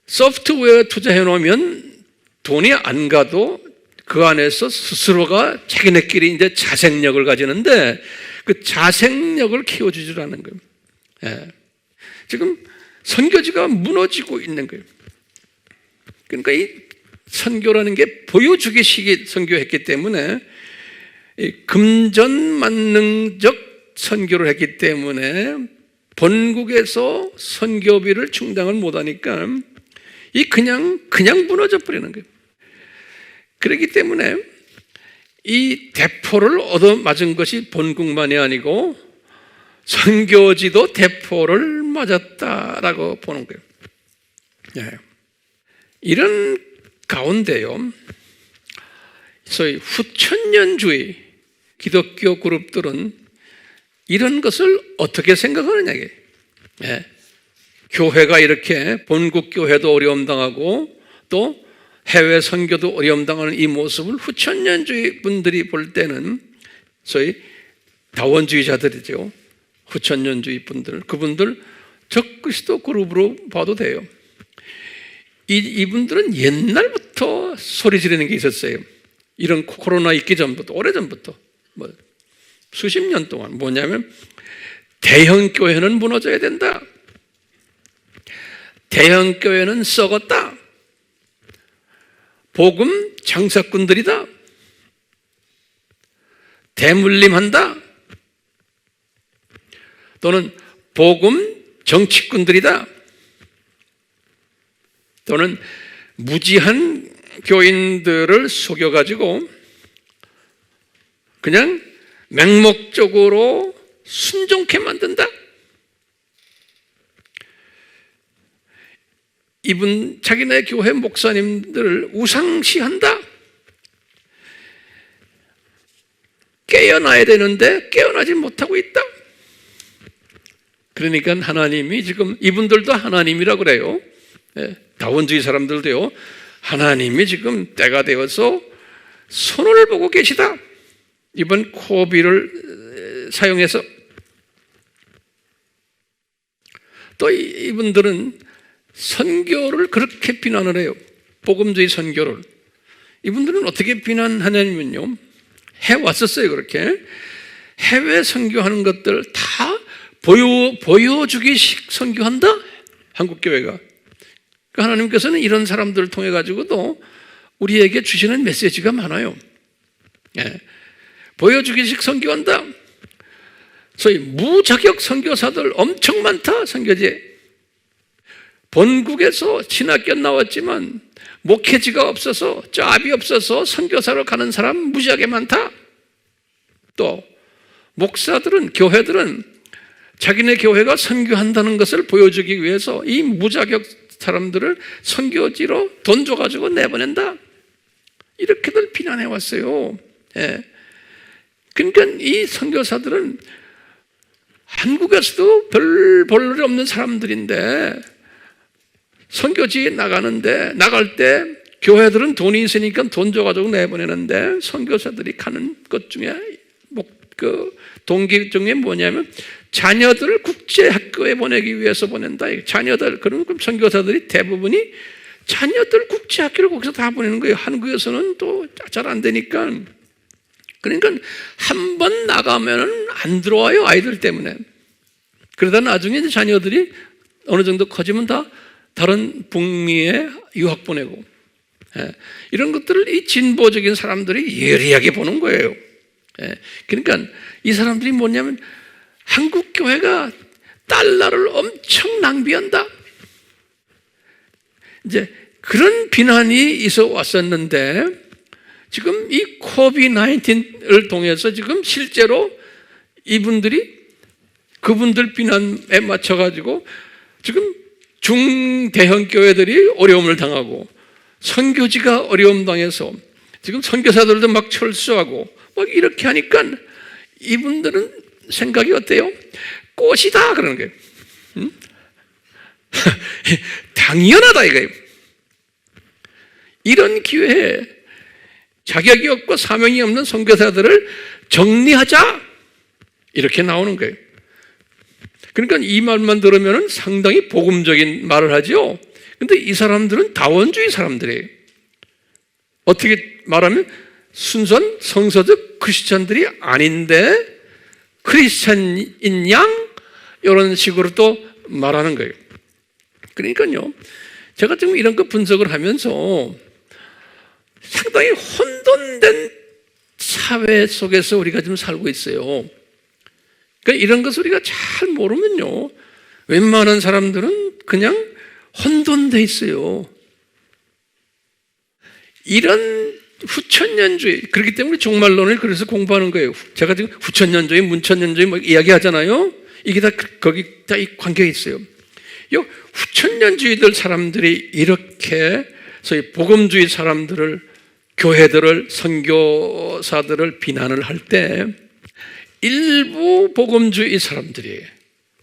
소프트웨어에 투자해 놓으면 돈이 안 가도 그 안에서 스스로가 자기네끼리 이제 자생력을 가지는데 그 자생력을 키워주지 않는 거예요. 예. 지금 선교지가 무너지고 있는 거예요. 그러니까 이 선교라는 게 보여주기식이 선교했기 때문에 금전만능적 선교를 했기 때문에 본국에서 선교비를 충당을 못하니까 이 그냥 무너져 버리는 거예요. 그렇기 때문에 이 대포를 얻어맞은 것이 본국만이 아니고 선교지도 대포를 맞았다라고 보는 거예요. 네. 이런 가운데요, 소위 후천년주의 기독교 그룹들은 이런 것을 어떻게 생각하느냐. 네. 교회가 이렇게 본국 교회도 어려움 당하고 또 해외 선교도 어려움 당하는 이 모습을 후천년주의 분들이 볼 때는 소위 다원주의자들이죠. 후천년주의 분들, 그분들 적그리스도 그룹으로 봐도 돼요. 이분들은 옛날부터 소리 지르는 게 있었어요. 이런 코로나 있기 전부터, 오래전부터, 뭐 수십 년 동안. 뭐냐면 대형 교회는 무너져야 된다. 대형 교회는 썩었다. 복음 장사꾼들이다. 대물림한다. 또는 복음 정치꾼들이다. 또는 무지한 교인들을 속여가지고 그냥 맹목적으로 순종케 만든다. 자기네 교회 목사님들을 우상시한다. 깨어나야 되는데 깨어나지 못하고 있다. 그러니까 하나님이 지금 이분들도 하나님이라고 그래요. 다원주의 사람들도요. 하나님이 지금 때가 되어서 손을 보고 계시다. 이번 코비를 사용해서 또 이분들은 선교를 그렇게 비난을 해요. 복음주의 선교를. 이분들은 어떻게 비난하냐면요. 해왔었어요. 그렇게 해외 선교하는 것들 다 보여주기식 선교한다. 한국교회가. 하나님께서는 이런 사람들을 통해 가지고도 우리에게 주시는 메시지가 많아요. 보여주기식 선교한다. 소위 무자격 선교사들 엄청 많다. 선교지에. 본국에서 신학교 나왔지만 목회지가 없어서 짭이 없어서 선교사로 가는 사람 무지하게 많다. 또 목사들은 교회들은 자기네 교회가 선교한다는 것을 보여주기 위해서 이 무자격 사람들을 선교지로 돈 줘가지고 내보낸다. 이렇게들 비난해 왔어요. 그러니까 이 선교사들은 한국에서도 별 볼일 없는 사람들인데 선교지에 나갈 때 교회들은 돈이 있으니까 돈 줘가지고 내보내는데 선교사들이 가는 것 중에 동기 중에 뭐냐면 자녀들을 국제학교에 보내기 위해서 보낸다. 자녀들, 그럼 선교사들이 대부분이 자녀들 국제학교를 거기서 다 보내는 거예요. 한국에서는 또 잘 안 되니까. 그러니까 한 번 나가면은 안 들어와요. 아이들 때문에. 그러다 나중에 이제 자녀들이 어느 정도 커지면 다 다른 북미에 유학 보내고. 이런 것들을 이 진보적인 사람들이 예리하게 보는 거예요. 그러니까 이 사람들이 뭐냐면 한국 교회가 달러를 엄청 낭비한다. 이제 그런 비난이 있어 왔었는데 지금 이 코비드-19을 통해서 지금 실제로 이분들이 그분들 비난에 맞춰가지고 지금 중대형 교회들이 어려움을 당하고 선교지가 어려움 당해서 지금 선교사들도 막 철수하고 막 이렇게 하니까 이분들은 생각이 어때요? 꽃이다 그러는 거예요. 당연하다 이거예요. 이런 기회에 자격이 없고 사명이 없는 선교사들을 정리하자 이렇게 나오는 거예요. 그러니까 이 말만 들으면 상당히 복음적인 말을 하죠. 근데 이 사람들은 다원주의 사람들이에요. 어떻게 말하면 순수한 성서적 크리스찬들이 아닌데 크리스찬인 양 이런 식으로 또 말하는 거예요. 그러니까요, 제가 지금 이런 거 분석을 하면서 상당히 혼돈된 사회 속에서 우리가 지금 살고 있어요. 그러니까 이런 것을 우리가 잘 모르면요, 웬만한 사람들은 그냥 혼돈돼 있어요. 이런 후천년주의, 그렇기 때문에 종말론을 그래서 공부하는 거예요. 제가 지금 후천년주의, 문천년주의 뭐 이야기하잖아요. 이게 다 거기 다 이 관계가 있어요. 이 후천년주의들 사람들이 이렇게 소위 복음주의 사람들을, 교회들을, 선교사들을 비난을 할 때 일부 복음주의 사람들이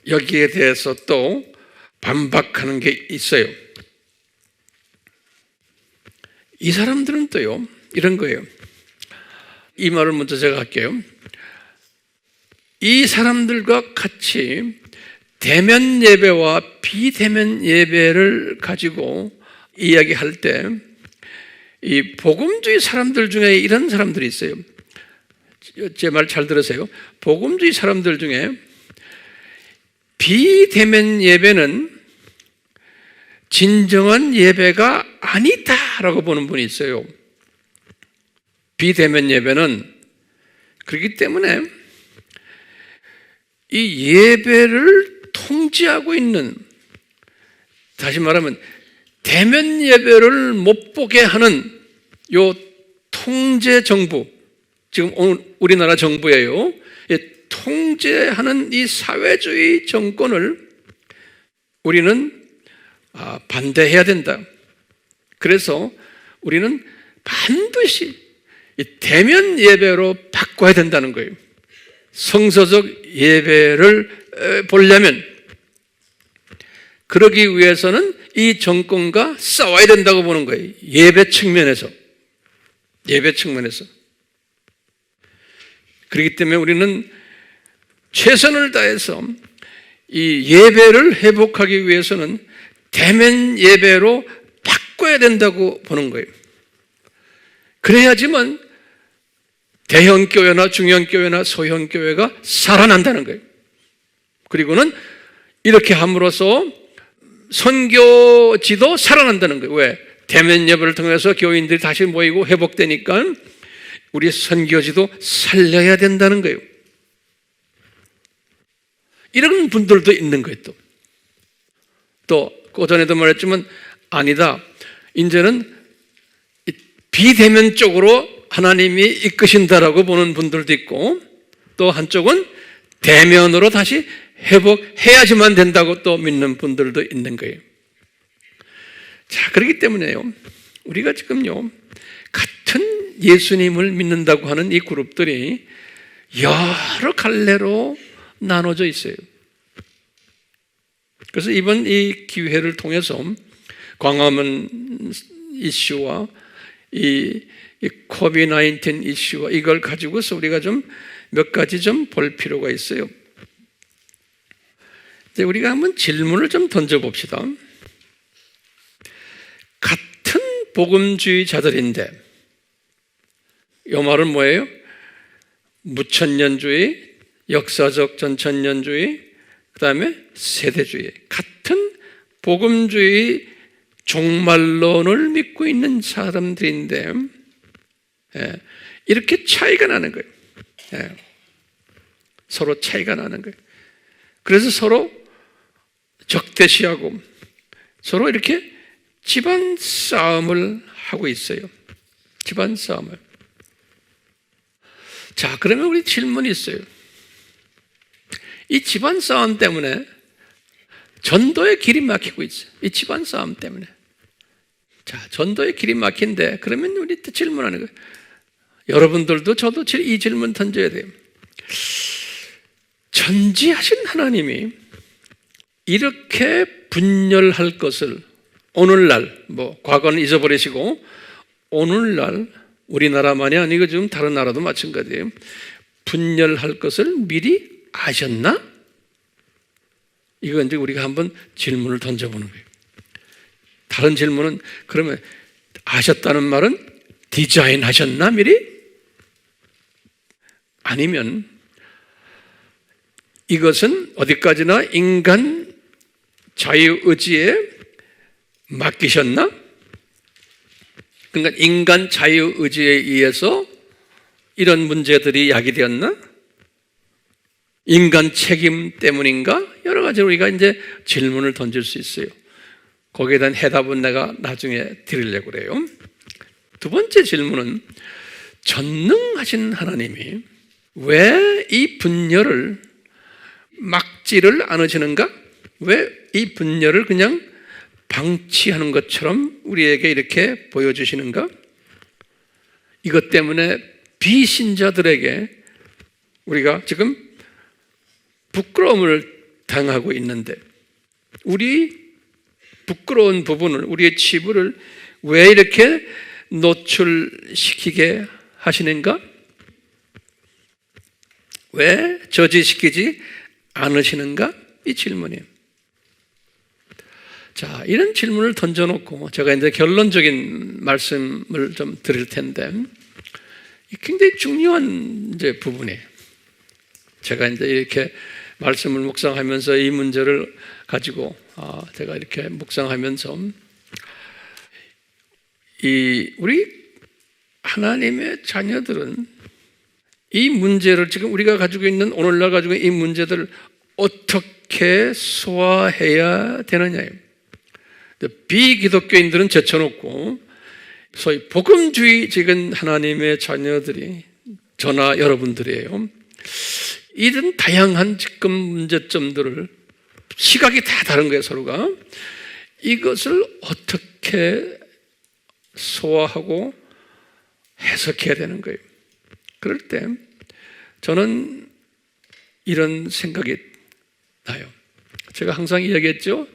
여기에 대해서 또 반박하는 게 있어요. 이 사람들은 또요, 이런 거예요. 이 말을 먼저 제가 할게요. 이 사람들과 같이 대면 예배와 비대면 예배를 가지고 이야기할 때 이 복음주의 사람들 중에 이런 사람들이 있어요. 제 말 잘 들으세요. 복음주의 사람들 중에 비대면 예배는 진정한 예배가 아니다라고 보는 분이 있어요. 비대면 예배는 그렇기 때문에 이 예배를 통제하고 있는, 다시 말하면 대면 예배를 못 보게 하는 요 통제 정부, 지금 우리나라 정부예요. 통제하는 이 사회주의 정권을 우리는 반대해야 된다. 그래서 우리는 반드시 이 대면 예배로 바꿔야 된다는 거예요. 성서적 예배를 보려면 그러기 위해서는 이 정권과 싸워야 된다고 보는 거예요. 예배 측면에서. 그렇기 때문에 우리는 최선을 다해서 이 예배를 회복하기 위해서는 대면 예배로 바꿔야 된다고 보는 거예요. 그래야지만 대형 교회나 중형 교회나 소형 교회가 살아난다는 거예요. 그리고는 이렇게 함으로써 선교지도 살아난다는 거예요. 왜? 대면 예배를 통해서 교인들이 다시 모이고 회복되니까 우리 선교지도 살려야 된다는 거예요. 이런 분들도 있는 거예요. 또 그전에도 말했지만 아니다. 이제는 비대면 쪽으로 하나님이 이끄신다라고 보는 분들도 있고, 또 한쪽은 대면으로 다시 회복해야지만 된다고 또 믿는 분들도 있는 거예요. 자, 그렇기 때문에요, 우리가 지금요, 같은 예수님을 믿는다고 하는 이 그룹들이 여러 갈래로 나눠져 있어요. 그래서 이번 이 기회를 통해서 광화문 이슈와 이 코비드-19 이슈와 이걸 가지고서 우리가 좀 몇 가지 좀 볼 필요가 있어요. 이제 우리가 한번 질문을 좀 던져봅시다. 같은 복음주의자들인데, 이 말은 뭐예요? 무천년주의, 역사적 전천년주의, 그 다음에 세대주의, 같은 복음주의 종말론을 믿고 있는 사람들인데, 이렇게 차이가 나는 거예요. 서로 차이가 나는 거예요. 그래서 서로 적대시하고 서로 이렇게 집안 싸움을 하고 있어요. 집안 싸움을. 자, 그러면 우리 질문이 있어요. 이 집안 싸움 때문에 전도의 길이 막히고 있어요. 이 집안 싸움 때문에. 자, 전도의 길이 막힌데, 그러면 우리 또 질문하는 거예요. 여러분들도 저도 이 질문 던져야 돼요. 전지하신 하나님이 이렇게 분열할 것을 오늘날, 과거는 잊어버리시고 오늘날 우리나라만이 아니고 지금 다른 나라도 마찬가지예요. 분열할 것을 미리 아셨나? 이거 이제 우리가 한번 질문을 던져보는 거예요. 다른 질문은, 그러면 아셨다는 말은 디자인하셨나 미리? 아니면 이것은 어디까지나 인간 자유의지에 맡기셨나? 그러니까 인간 자유의지에 의해서 이런 문제들이 야기되었나? 인간 책임 때문인가? 여러 가지 우리가 이제 질문을 던질 수 있어요. 거기에 대한 해답은 내가 나중에 드리려고 그래요. 두 번째 질문은, 전능하신 하나님이 왜 이 분열을 막지를 않으시는가? 왜 이 분열을 그냥 방치하는 것처럼 우리에게 이렇게 보여주시는가? 이것 때문에 비신자들에게 우리가 지금 부끄러움을 당하고 있는데, 우리 부끄러운 부분을, 우리의 치부를 왜 이렇게 노출시키게 하시는가? 왜 저지시키지 않으시는가? 이 질문이에요. 자, 이런 질문을 던져놓고 제가 이제 결론적인 말씀을 좀 드릴 텐데, 굉장히 중요한 이제 부분이에요. 제가 이제 이렇게 말씀을 묵상하면서 이 문제를 가지고 제가 이렇게 묵상하면서 우리 하나님의 자녀들은 이 문제를 지금 우리가 가지고 있는 오늘날 가지고 있는 이 문제들을 어떻게 소화해야 되느냐예요. 비기독교인들은 제쳐놓고 소위 복음주의적인 하나님의 자녀들이 저나 여러분들이에요. 이런 다양한 지금 문제점들을 시각이 다 다른 거예요, 서로가. 이것을 어떻게 소화하고 해석해야 되는 거예요. 그럴 때 저는 이런 생각이 나요. 제가 항상 이야기했죠.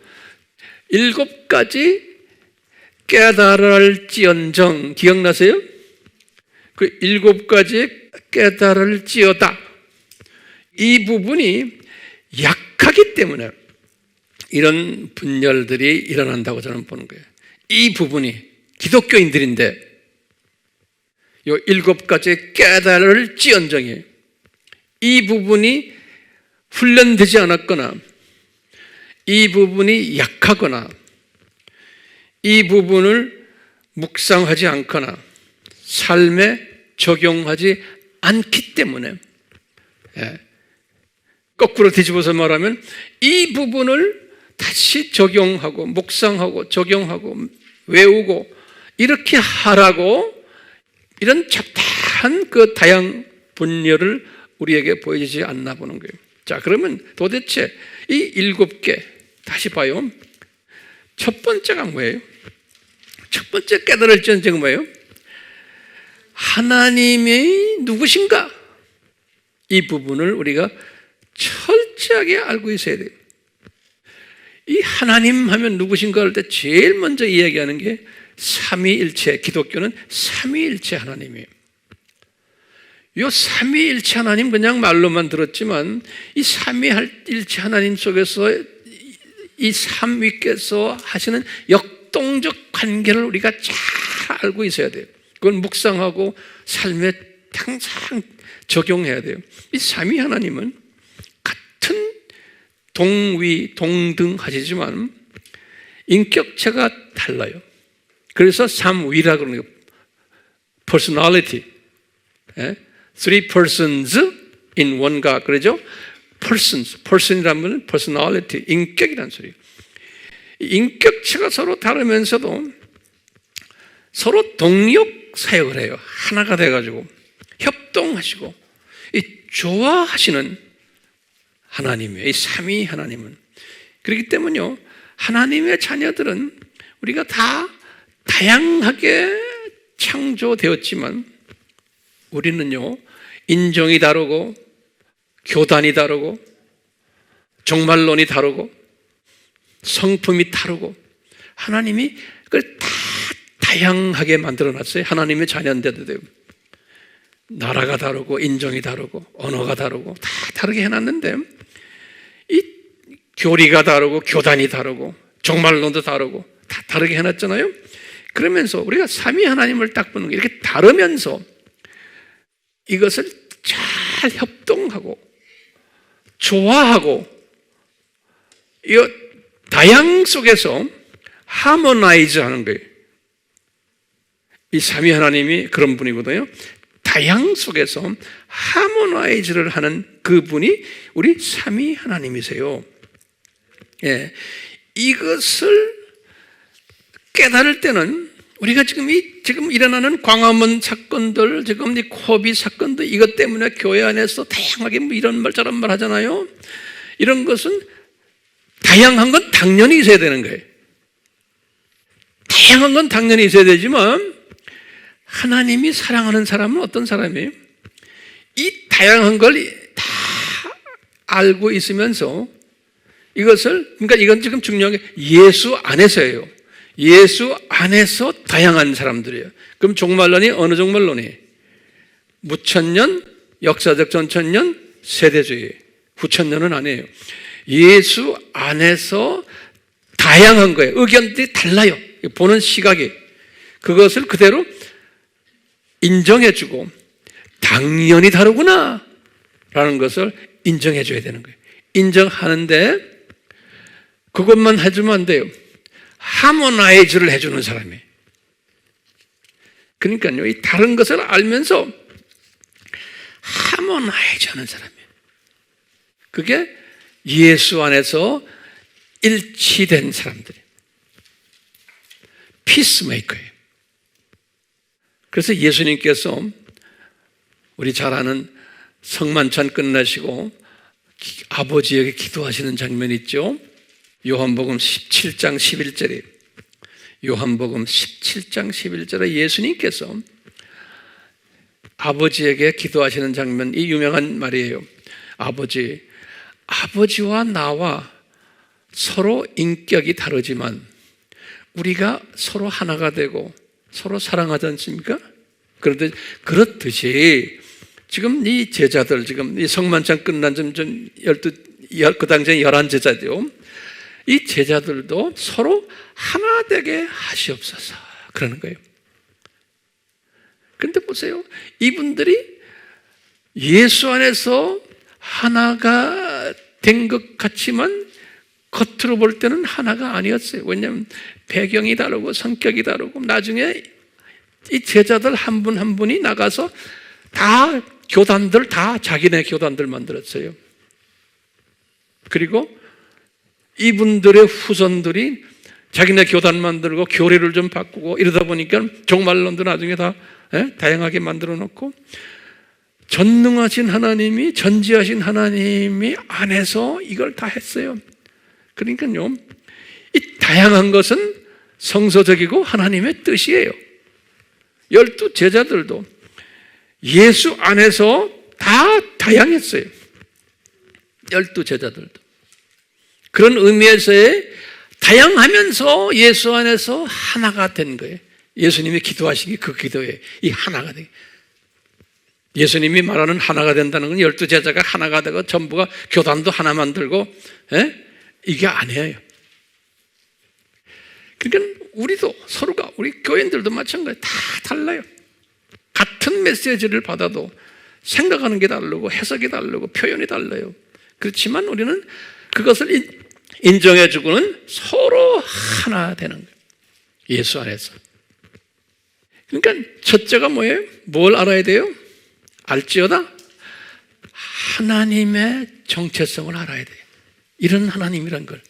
7가지 깨달을지언정, 기억나세요? 그 7가지 깨달을지어다. 이 부분이 약하기 때문에 이런 분열들이 일어난다고 저는 보는 거예요. 이 부분이 기독교인들인데 요 7가지 깨달을지언정이 이 부분이 훈련되지 않았거나 이 부분이 약하거나 이 부분을 묵상하지 않거나 삶에 적용하지 않기 때문에 거꾸로 뒤집어서 말하면 이 부분을 다시 적용하고 묵상하고 적용하고 외우고 이렇게 하라고 이런 잡다한 그 다양 분열을 우리에게 보여주지 않나 보는 거예요. 자, 그러면 도대체 이 7개 다시 봐요. 첫 번째가 뭐예요? 첫 번째 깨달을지언정은 뭐예요? 하나님이 누구신가? 이 부분을 우리가 철저하게 알고 있어야 돼요. 이 하나님 하면 누구신가 할 때 제일 먼저 이야기하는 게 삼위일체, 기독교는 삼위일체 하나님이에요. 이 삼위일체 하나님 그냥 말로만 들었지만 이 삼위일체 하나님 속에서 이 삼위께서 하시는 역동적 관계를 우리가 잘 알고 있어야 돼요. 그건 묵상하고 삶에 항상 적용해야 돼요. 이 삼위 하나님은 같은 동위, 동등하시지만 인격체가 달라요. 그래서 삼위라고 그러는 거예요. personality. Three persons in one God. 그러죠? person이라는 건 personality, 인격이라는 소리예요. 인격체가 서로 다르면서도 서로 동력 사역을 해요. 하나가 돼가지고 협동하시고 이 조화하시는 하나님이에요. 이 삼위 하나님은. 그렇기 때문에요, 하나님의 자녀들은 우리가 다 다양하게 창조되었지만 우리는요, 인정이 다르고 교단이 다르고 종말론이 다르고 성품이 다르고 하나님이 그걸 다 다양하게 만들어놨어요. 하나님의 자녀인데도 돼요. 나라가 다르고 인종이 다르고 언어가 다르고 다 다르게 해놨는데 이 교리가 다르고 교단이 다르고 종말론도 다르고 다 다르게 해놨잖아요. 그러면서 우리가 삼위 하나님을 딱 보는 게 이렇게 다르면서 이것을 잘 협동하고 조화하고 이 다양 속에서 하모나이즈 하는 거예요. 이 삼위 하나님이 그런 분이거든요. 다양 속에서 하모나이즈를 하는 그분이 우리 삼위 하나님이세요. 예, 이것을 깨달을 때는 우리가 지금 일어나는 광화문 사건들, 지금 이 코비 사건들, 이것 때문에 교회 안에서 다양하게 뭐 이런 말 저런 말 하잖아요. 이런 것은 다양한 건 당연히 있어야 되는 거예요. 다양한 건 당연히 있어야 되지만 하나님이 사랑하는 사람은 어떤 사람이에요? 이 다양한 걸 다 알고 있으면서 이것을, 그러니까 이건 지금 중요한 게 예수 안에서예요. 예수 안에서 다양한 사람들이에요. 그럼 종말론이 어느 종말론이? 무천년, 역사적 전천년, 세대주의. 후천년은 아니에요. 예수 안에서 다양한 거예요. 의견들이 달라요. 보는 시각이. 그것을 그대로 인정해주고 당연히 다르구나 라는 것을 인정해줘야 되는 거예요. 인정하는데 그것만 해주면 안 돼요. 하모나이즈를 해주는 사람이에요. 그러니까요, 이 다른 것을 알면서 하모나이즈 하는 사람이에요. 그게 예수 안에서 일치된 사람들이에요. 피스메이커예요. 그래서 예수님께서 우리 잘 아는 성만찬 끝나시고 아버지에게 기도하시는 장면 있죠? 요한복음 17장 11절에 요한복음 17장 11절에 예수님께서 아버지에게 기도하시는 장면, 이 유명한 말이에요. 아버지와 나와 서로 인격이 다르지만 우리가 서로 하나가 되고 서로 사랑하지 않습니까? 그런데 그렇듯이 지금 이 제자들, 지금 이 성만찬 끝난 그 당시에 11제자죠. 이 제자들도 서로 하나 되게 하시옵소서. 그러는 거예요. 그런데 보세요. 이분들이 예수 안에서 하나가 된 것 같지만 겉으로 볼 때는 하나가 아니었어요. 왜냐하면 배경이 다르고 성격이 다르고 나중에 이 제자들 한 분 한 분이 나가서 다 교단들 다 자기네 교단들 만들었어요. 그리고 이분들의 후손들이 자기네 교단 만들고 교리를 좀 바꾸고 이러다 보니까 종말론도 나중에 다 다양하게 만들어 놓고 전능하신 하나님이 전지하신 하나님이 안에서 이걸 다 했어요. 그러니까요, 이 다양한 것은 성서적이고 하나님의 뜻이에요. 12 제자들도 예수 안에서 다 다양했어요. 12 제자들도. 그런 의미에서의 다양하면서 예수 안에서 하나가 된 거예요. 예수님이 기도하시기 그 기도에 이 하나가 되게. 예수님이 말하는 하나가 된다는 건 12 제자가 하나가 되고 전부가 교단도 하나 만들고 이게 아니에요. 그러니까 우리도 서로가 우리 교인들도 마찬가지 다 달라요. 같은 메시지를 받아도 생각하는 게 다르고 해석이 다르고 표현이 달라요. 그렇지만 우리는 그것을 인정해주고는 서로 하나 되는 거예요. 예수 안에서. 그러니까 첫째가 뭐예요? 뭘 알아야 돼요? 알지어다 하나님의 정체성을 알아야 돼요. 이런 하나님이란 걸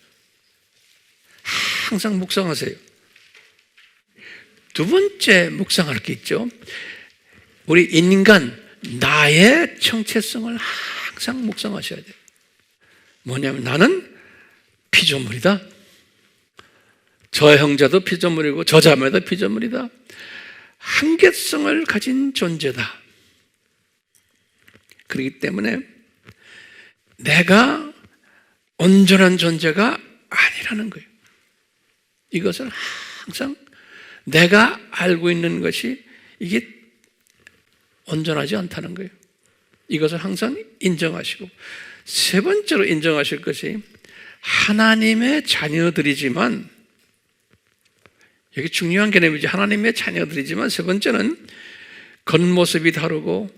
항상 묵상하세요. 두 번째 묵상할 게 있죠. 우리 인간 나의 정체성을 항상 묵상하셔야 돼요. 뭐냐면 나는 피조물이다. 저 형제도 피조물이고 저 자매도 피조물이다. 한계성을 가진 존재다. 그렇기 때문에 내가 온전한 존재가 아니라는 거예요. 이것을 항상 내가 알고 있는 것이 이게 온전하지 않다는 거예요. 이것을 항상 인정하시고, 세 번째로 인정하실 것이 하나님의 자녀들이지만, 여기 중요한 개념이지, 하나님의 자녀들이지만, 세 번째는 겉모습이 다르고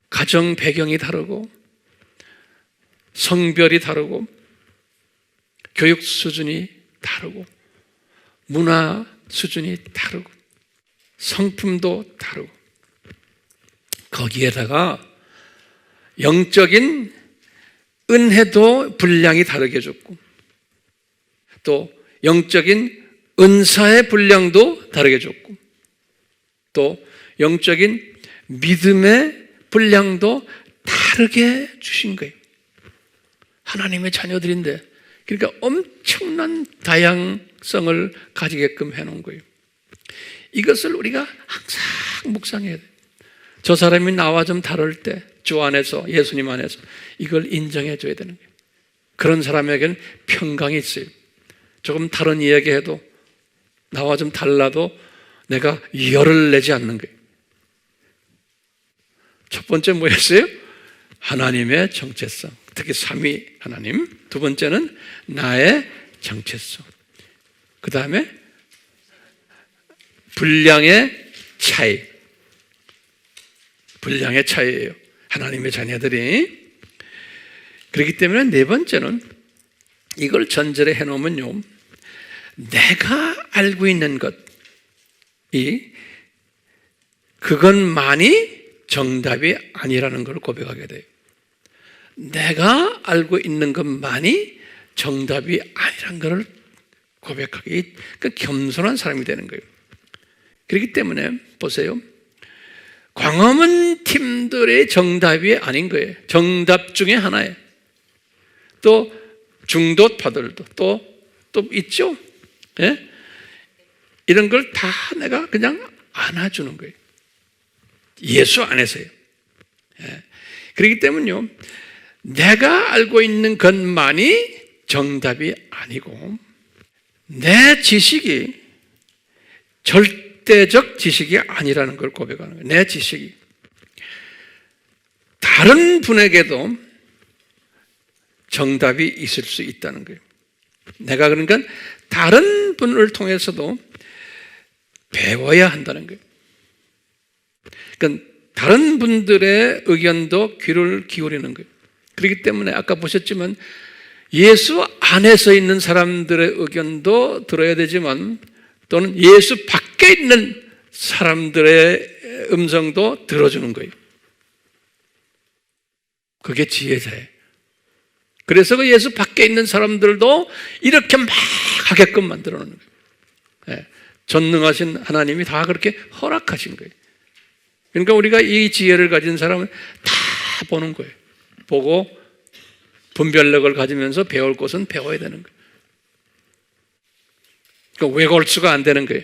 가정 배경이 다르고 성별이 다르고 교육 수준이 다르고 문화 수준이 다르고 성품도 다르고 거기에다가 영적인 은혜도 분량이 다르게 줬고 또 영적인 은사의 분량도 다르게 줬고 또 영적인 믿음의 분량도 다르게 주신 거예요. 하나님의 자녀들인데 그러니까 엄청난 다양성을 가지게끔 해놓은 거예요. 이것을 우리가 항상 묵상해야 돼요. 저 사람이 나와 좀 다를 때 주 안에서 예수님 안에서 이걸 인정해 줘야 되는 거예요. 그런 사람에게는 평강이 있어요. 조금 다른 이야기해도 나와 좀 달라도 내가 열을 내지 않는 거예요. 첫 번째 뭐였어요? 하나님의 정체성, 특히 삼위 하나님. 두 번째는 나의 정체성. 그 다음에 분량의 차이. 분량의 차이예요. 하나님의 자녀들이. 그렇기 때문에 네 번째는 이걸 전제로 해놓으면요, 내가 알고 있는 것, 그것만이 정답이 아니라는 걸 고백하게 돼요. 내가 알고 있는 것만이 정답이 아니라는 걸 고백하기, 그 겸손한 사람이 되는 거예요. 그렇기 때문에 보세요. 광화문 팀들의 정답이 아닌 거예요. 정답 중에 하나예요. 또 중도파들도 또 있죠. 예? 이런 걸 다 내가 그냥 안아주는 거예요. 예수 안에서요. 예. 그렇기 때문에요, 내가 알고 있는 것만이 정답이 아니고 내 지식이 절대적 지식이 아니라는 걸 고백하는 거예요. 내 지식이 다른 분에게도 정답이 있을 수 있다는 거예요. 내가 그러니까 다른 분을 통해서도 배워야 한다는 거예요. 그러니까 다른 분들의 의견도 귀를 기울이는 거예요. 그렇기 때문에 아까 보셨지만 예수 안에서 있는 사람들의 의견도 들어야 되지만 또는 예수 밖에 있는 사람들의 음성도 들어주는 거예요. 그게 지혜자예요. 그래서 그 예수 밖에 있는 사람들도 이렇게 막 하게끔 만들어 놓는 거예요. 예. 전능하신 하나님이 다 그렇게 허락하신 거예요. 그러니까 우리가 이 지혜를 가진 사람은 다 보는 거예요. 보고 분별력을 가지면서 배울 것은 배워야 되는 거예요. 그러니까 외골수가 안 되는 거예요.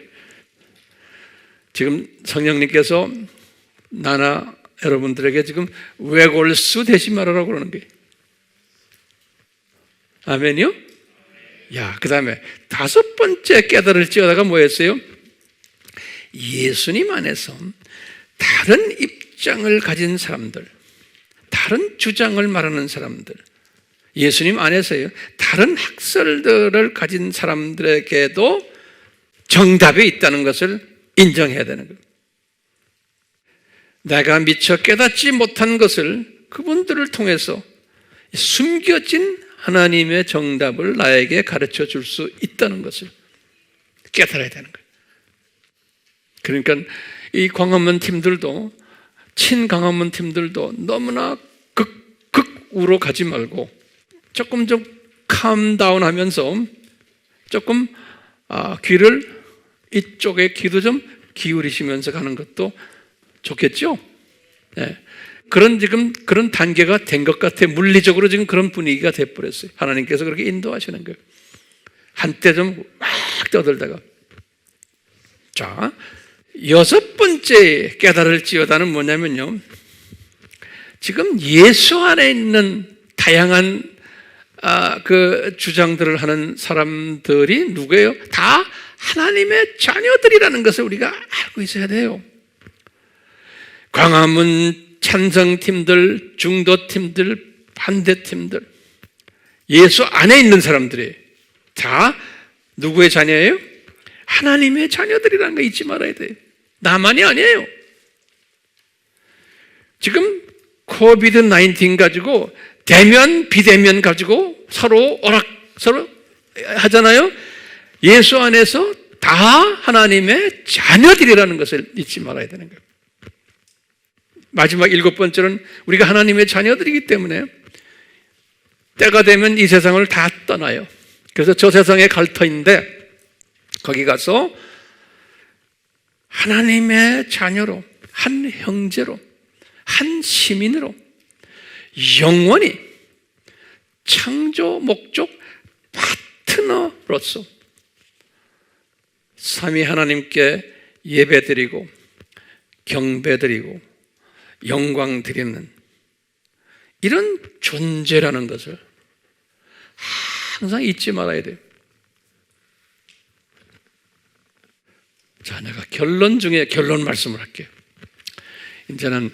지금 성령님께서 나나 여러분들에게 지금 외골수 되지 말아라고 그러는 거예요. 아멘이요? 야, 그 다음에 5번째 깨달을지어다가 뭐였어요? 예수님 안에서 다른 입장을 가진 사람들, 다른 주장을 말하는 사람들, 예수님 안에서요, 다른 학설들을 가진 사람들에게도 정답이 있다는 것을 인정해야 되는 거예요. 내가 미처 깨닫지 못한 것을 그분들을 통해서 숨겨진 하나님의 정답을 나에게 가르쳐 줄 수 있다는 것을 깨달아야 되는 거예요. 그러니까 이 광화문 팀들도, 친광화문 팀들도 너무나 극으로 가지 말고 조금 좀 캄다운 하면서 조금 귀를 이쪽에 귀도 좀 기울이시면서 가는 것도 좋겠죠? 네. 지금 그런 단계가 된 것 같아. 물리적으로 지금 그런 분위기가 돼버렸어요. 하나님께서 그렇게 인도하시는 거예요. 한때 좀 막 떠들다가. 자, 6번째 깨달을지어다는 뭐냐면요, 지금 예수 안에 있는 다양한 그 주장들을 하는 사람들이 누구예요? 다 하나님의 자녀들이라는 것을 우리가 알고 있어야 돼요. 광화문 찬성팀들, 중도팀들, 반대팀들, 예수 안에 있는 사람들이 다 누구의 자녀예요? 하나님의 자녀들이라는 거 잊지 말아야 돼요. 나만이 아니에요. 지금 코비드-19 가지고 대면, 비대면 가지고 서로 하잖아요. 예수 안에서 다 하나님의 자녀들이라는 것을 잊지 말아야 되는 거예요. 마지막 7번째는 우리가 하나님의 자녀들이기 때문에 때가 되면 이 세상을 다 떠나요. 그래서 저 세상의 갈터인데 거기 가서 하나님의 자녀로, 한 형제로, 한 시민으로 영원히 창조 목적 파트너로서 삼위 하나님께 예배드리고 경배드리고 영광 드리는 이런 존재라는 것을 항상 잊지 말아야 돼요. 자, 내가 결론 중에 결론 말씀을 할게요. 이제는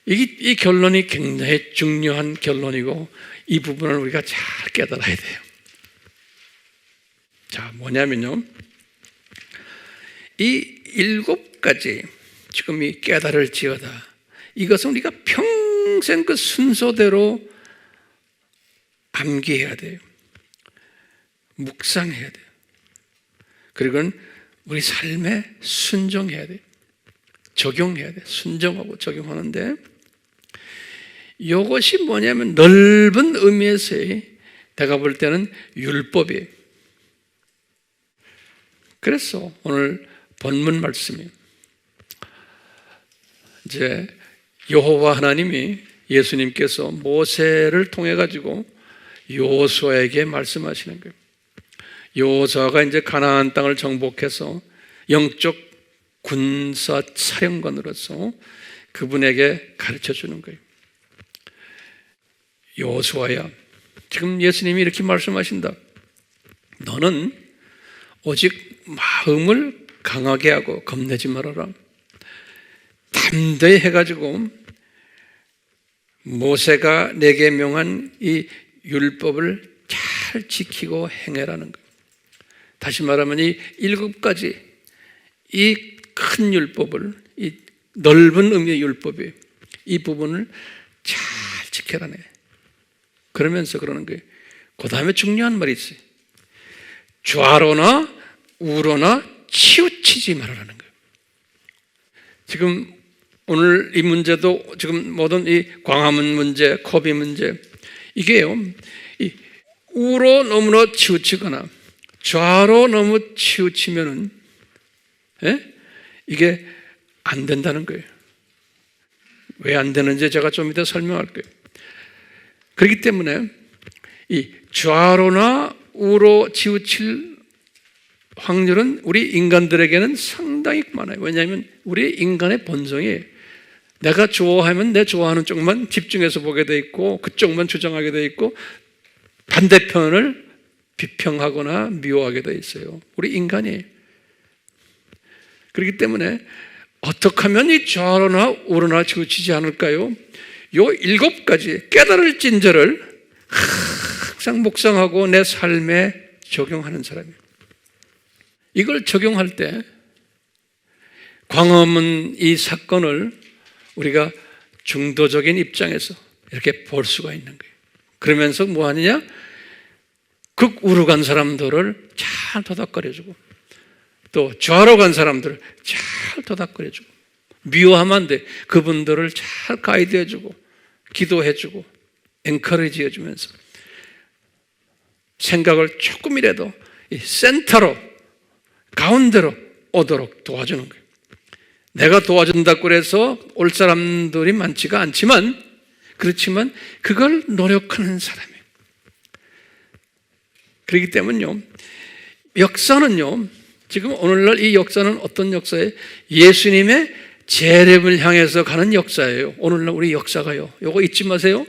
이 결론이 굉장히 중요한 결론이고 이 부분을 우리가 잘 깨달아야 돼요. 자, 뭐냐면요, 이 7가지 지금 이 깨달을지어다, 이것은 우리가 평생 그 순서대로 암기해야 돼요. 묵상해야 돼요. 그리고 우리 삶에 순종해야 돼요. 적용해야 돼. 순종하고 적용하는데 이것이 뭐냐면 넓은 의미에서의 내가 볼 때는 율법이에요. 그래서 오늘 본문 말씀이 이제 여호와 하나님이 예수님께서 모세를 통해 가지고 여호수아에게 말씀하시는 거예요. 여호수아가 이제 가나안 땅을 정복해서 영적 군사 사령관으로서 그분에게 가르쳐 주는 거예요. 여호수아야, 지금 예수님이 이렇게 말씀하신다. 너는 오직 마음을 강하게 하고 겁내지 말아라. 담대히 해가지고 모세가 내게 명한 이 율법을 잘 지키고 행해라는 거예요. 다시 말하면 이 7가지 이 큰 율법을, 이 넓은 의미의 율법이에요. 이 부분을 잘 지켜라네. 그러면서 그러는 거예요. 그 다음에 중요한 말이 있어요. 좌로나 우로나 치우치지 말아라는 거예요. 지금 오늘 이 문제도 지금 모든 이 광화문 문제, 코비 문제, 이게요, 이 우로 너무나 치우치거나 좌로 너무 치우치면은, 이게 안 된다는 거예요. 왜 안 되는지 제가 좀 이따 설명할 거예요. 그렇기 때문에 이 좌로나 우로 치우칠 확률은 우리 인간들에게는 상당히 많아요. 왜냐하면 우리 인간의 본성이 내가 좋아하면 내 좋아하는 쪽만 집중해서 보게 돼 있고 그쪽만 주장하게 돼 있고 반대편을 비평하거나 미워하게 돼 있어요. 우리 인간이. 그렇기 때문에 어떻게 하면 이 좌로나 우로나 치우치지 않을까요? 요 7가지 깨달을 진저를 항상 묵상하고 내 삶에 적용하는 사람이에요. 이걸 적용할 때 광화문 이 사건을 우리가 중도적인 입장에서 이렇게 볼 수가 있는 거예요. 그러면서 뭐 하느냐? 극우로 간 사람들을 잘 도닥거려주고 또 좌로 간 사람들을 잘 도닥거려주고 미워하면 안 돼. 그분들을 잘 가이드해주고 기도해주고 엔커리지 해주면서 생각을 조금이라도 이 센터로 가운데로 오도록 도와주는 거예요. 내가 도와준다고 해서 올 사람들이 많지가 않지만 그렇지만 그걸 노력하는 사람이에요. 그렇기 때문에요, 역사는요, 지금 오늘날 이 역사는 어떤 역사예요? 예수님의 재림을 향해서 가는 역사예요. 오늘날 우리 역사가요. 이거 잊지 마세요.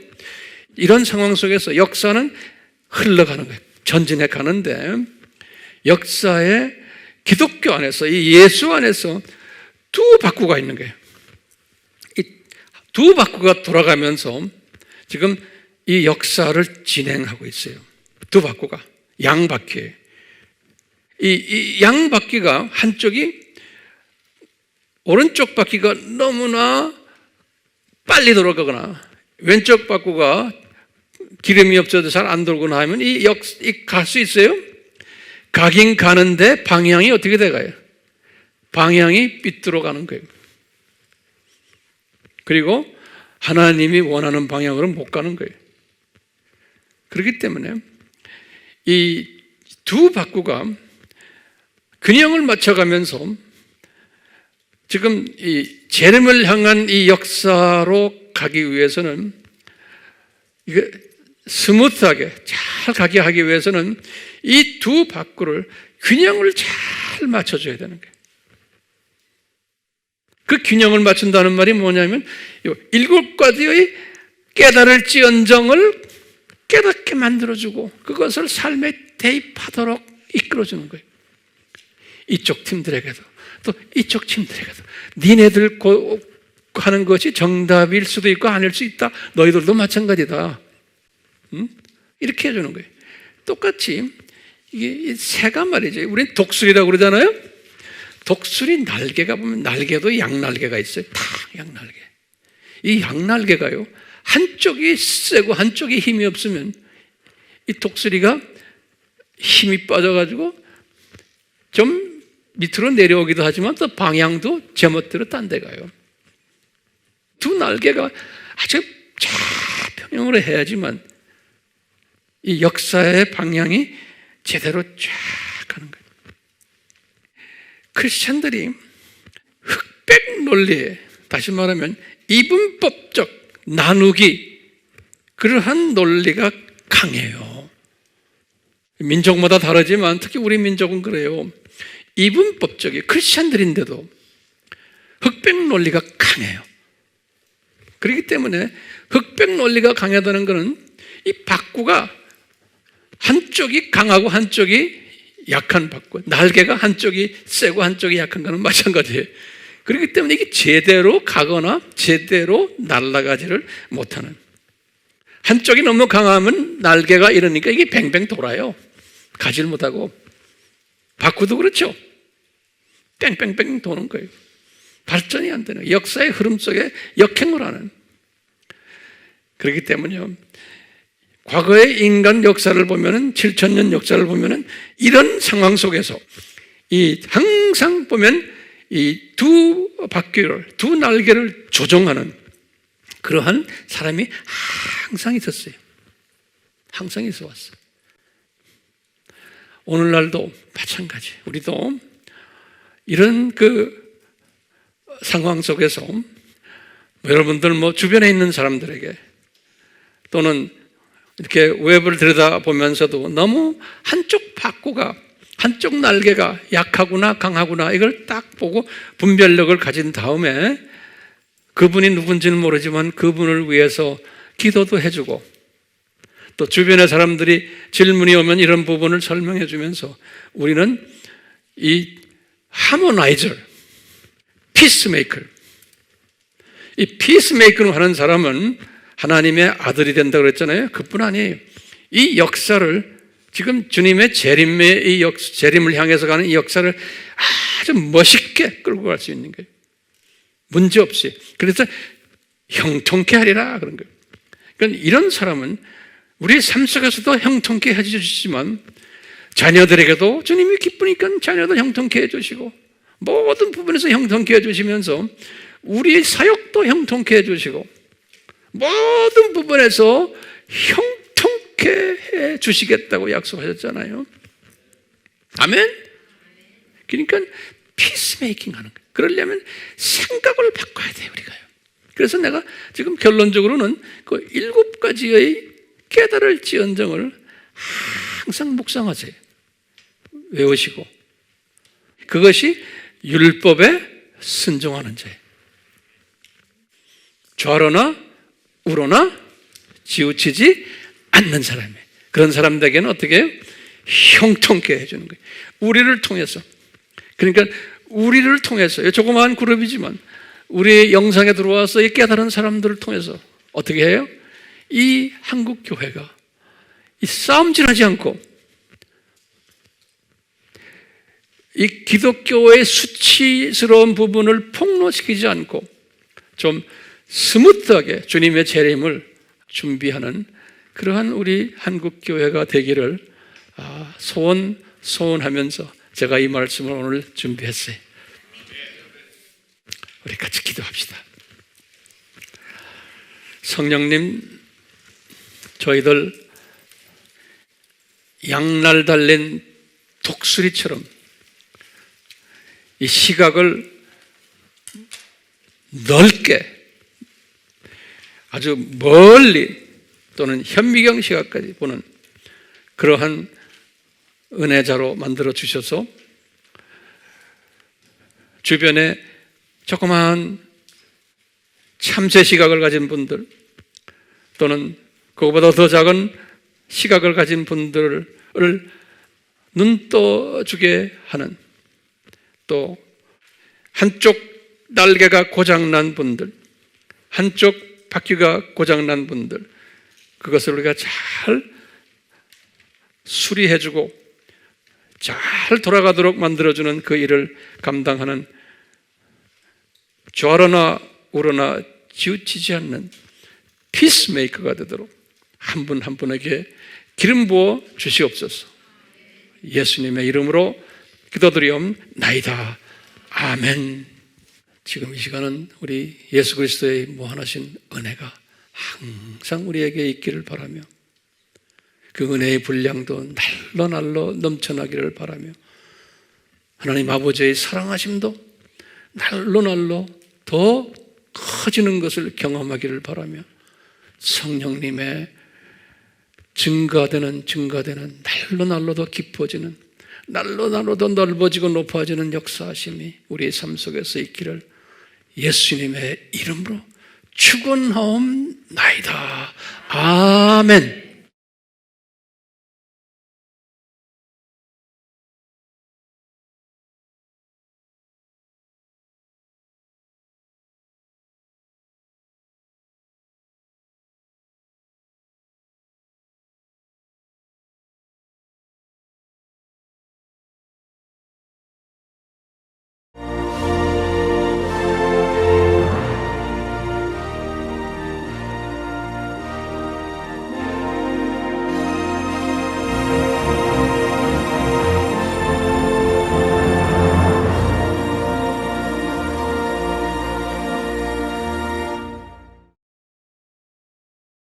이런 상황 속에서 역사는 흘러가는 거예요. 전진해 가는데 역사에 기독교 안에서 이 예수 안에서 두 바퀴가 있는 거예요. 이 두 바퀴가 돌아가면서 지금 이 역사를 진행하고 있어요. 두 바퀴가 양바퀴예요. 이 양바퀴가 한쪽이 오른쪽 바퀴가 너무나 빨리 돌아가거나 왼쪽 바퀴가 기름이 없어도 잘 안 돌거나 하면 갈 수 있어요? 가긴 가는데 방향이 어떻게 돼가요? 방향이 삐뚤어 가는 거예요. 그리고 하나님이 원하는 방향으로 못 가는 거예요. 그렇기 때문에 이 두 바퀴가 균형을 맞춰가면서 지금 이 재림을 향한 이 역사로 가기 위해서는 이게 스무트하게 잘 가게 하기 위해서는 이 두 바퀴를 균형을 잘 맞춰줘야 되는 거예요. 그 균형을 맞춘다는 말이 뭐냐면 7가지의 깨달을지언정을 깨닫게 만들어주고 그것을 삶에 대입하도록 이끌어주는 거예요. 이쪽 팀들에게도 또 이쪽 팀들에게도 니네들 하는 것이 정답일 수도 있고 아닐 수 있다. 너희들도 마찬가지다. 이렇게 해주는 거예요. 똑같이 이게 새가 말이죠. 우리는 독수리라고 그러잖아요. 독수리 날개가 보면 날개도 양날개가 있어요. 다 양날개. 이 양날개가요, 한쪽이 세고 한쪽이 힘이 없으면 이 독수리가 힘이 빠져가지고 좀 밑으로 내려오기도 하지만 또 방향도 제멋대로 딴 데 가요. 두 날개가 아주 평행으로 해야지만 이 역사의 방향이 제대로 쫙 가는 거예요. 크리스천들이 흑백 논리에, 다시 말하면 이분법적 나누기, 그러한 논리가 강해요. 민족마다 다르지만 특히 우리 민족은 그래요. 이분법적이 크리스천들인데도 흑백 논리가 강해요. 그렇기 때문에 흑백 논리가 강하다는 것은 이 박구가 한쪽이 강하고 한쪽이 약한 박구, 날개가 한쪽이 세고 한쪽이 약한 것은 마찬가지예요. 그렇기 때문에 이게 제대로 가거나 제대로 날아가지를 못하는, 한쪽이 너무 강하면 날개가 이러니까 이게 뱅뱅 돌아요. 가지를 못하고. 박구도 그렇죠. 뺑뺑뺑 도는 거예요. 발전이 안 되는, 역사의 흐름 속에 역행을 하는. 그렇기 때문에요, 과거의 인간 역사를 보면은, 7,000년 역사를 보면은 이런 상황 속에서 항상 보면 이 두 바퀴를, 두 날개를 조종하는 그러한 사람이 항상 있었어요. 항상 있어 왔어요. 오늘날도 마찬가지. 우리도 이런 그 상황 속에서 여러분들 주변에 있는 사람들에게, 또는 이렇게 웹을 들여다보면서도 너무 한쪽 박구가, 한쪽 날개가 약하구나 강하구나 이걸 딱 보고 분별력을 가진 다음에 그분이 누군지는 모르지만 그분을 위해서 기도도 해주고, 또 주변의 사람들이 질문이 오면 이런 부분을 설명해 주면서 우리는 이 하모나이저, 피스메이커, 이 피스메이커를 하는 사람은 하나님의 아들이 된다고 그랬잖아요. 그뿐 아니에요. 이 역사를, 지금 주님의 재림을 향해서 가는 이 역사를 아주 멋있게 끌고 갈 수 있는 거예요. 문제없이. 그래서 형통케 하리라 그런 거예요. 그러니까 이런 사람은 우리의 삶 속에서도 형통케 해주시지만 자녀들에게도 주님이 기쁘니까 자녀들 형통케 해주시고, 모든 부분에서 형통케 해주시면서 우리의 사역도 형통케 해주시고, 모든 부분에서 형통케 해주시겠다고 약속하셨잖아요. 아멘? 그러니까 피스메이킹 하는 거예요. 그러려면 생각을 바꿔야 돼요, 우리가요. 그래서 내가 지금 결론적으로는 그 7가지의 깨달을지언정을 항상 묵상하세요. 외우시고, 그것이 율법에 순종하는 자예요. 좌로나 우로나 치우치지 않는 사람이에요. 그런 사람들에게는 어떻게 해요? 형통케 해주는 거예요. 우리를 통해서. 그러니까 우리를 통해서, 조그마한 그룹이지만 우리 영상에 들어와서 이 깨달은 사람들을 통해서 어떻게 해요? 이 한국 교회가 이 싸움질하지 않고, 이 기독교의 수치스러운 부분을 폭로시키지 않고 좀 스무트하게 주님의 재림을 준비하는 그러한 우리 한국 교회가 되기를 소원하면서 제가 이 말씀을 오늘 준비했어요. 우리 같이 기도합시다. 성령님, 저희들 양날 달린 독수리처럼 이 시각을 넓게, 아주 멀리, 또는 현미경 시각까지 보는 그러한 은혜자로 만들어 주셔서 주변에 조그마한 참새 시각을 가진 분들, 또는 그거보다 더 작은 시각을 가진 분들을 눈 떠주게 하는, 또 한쪽 날개가 고장난 분들, 한쪽 바퀴가 고장난 분들, 그것을 우리가 잘 수리해주고 잘 돌아가도록 만들어주는 그 일을 감당하는, 좌로나 우로나 치우치지 않는 피스메이커가 되도록 한 분 한 분에게 기름 부어 주시옵소서. 예수님의 이름으로 기도드리옵나이다. 아멘. 지금 이 시간은 우리 예수 그리스도의 무한하신 은혜가 항상 우리에게 있기를 바라며 그 은혜의 분량도 날로 날로 넘쳐나기를 바라며 하나님 아버지의 사랑하심도 날로 날로 더 커지는 것을 경험하기를 바라며 성령님의 증가되는 날로 날로 더 깊어지는 날로 날로 더 넓어지고 높아지는 역사하심이 우리의 삶 속에서 있기를 예수님의 이름으로 축원하옵나이다. 아멘.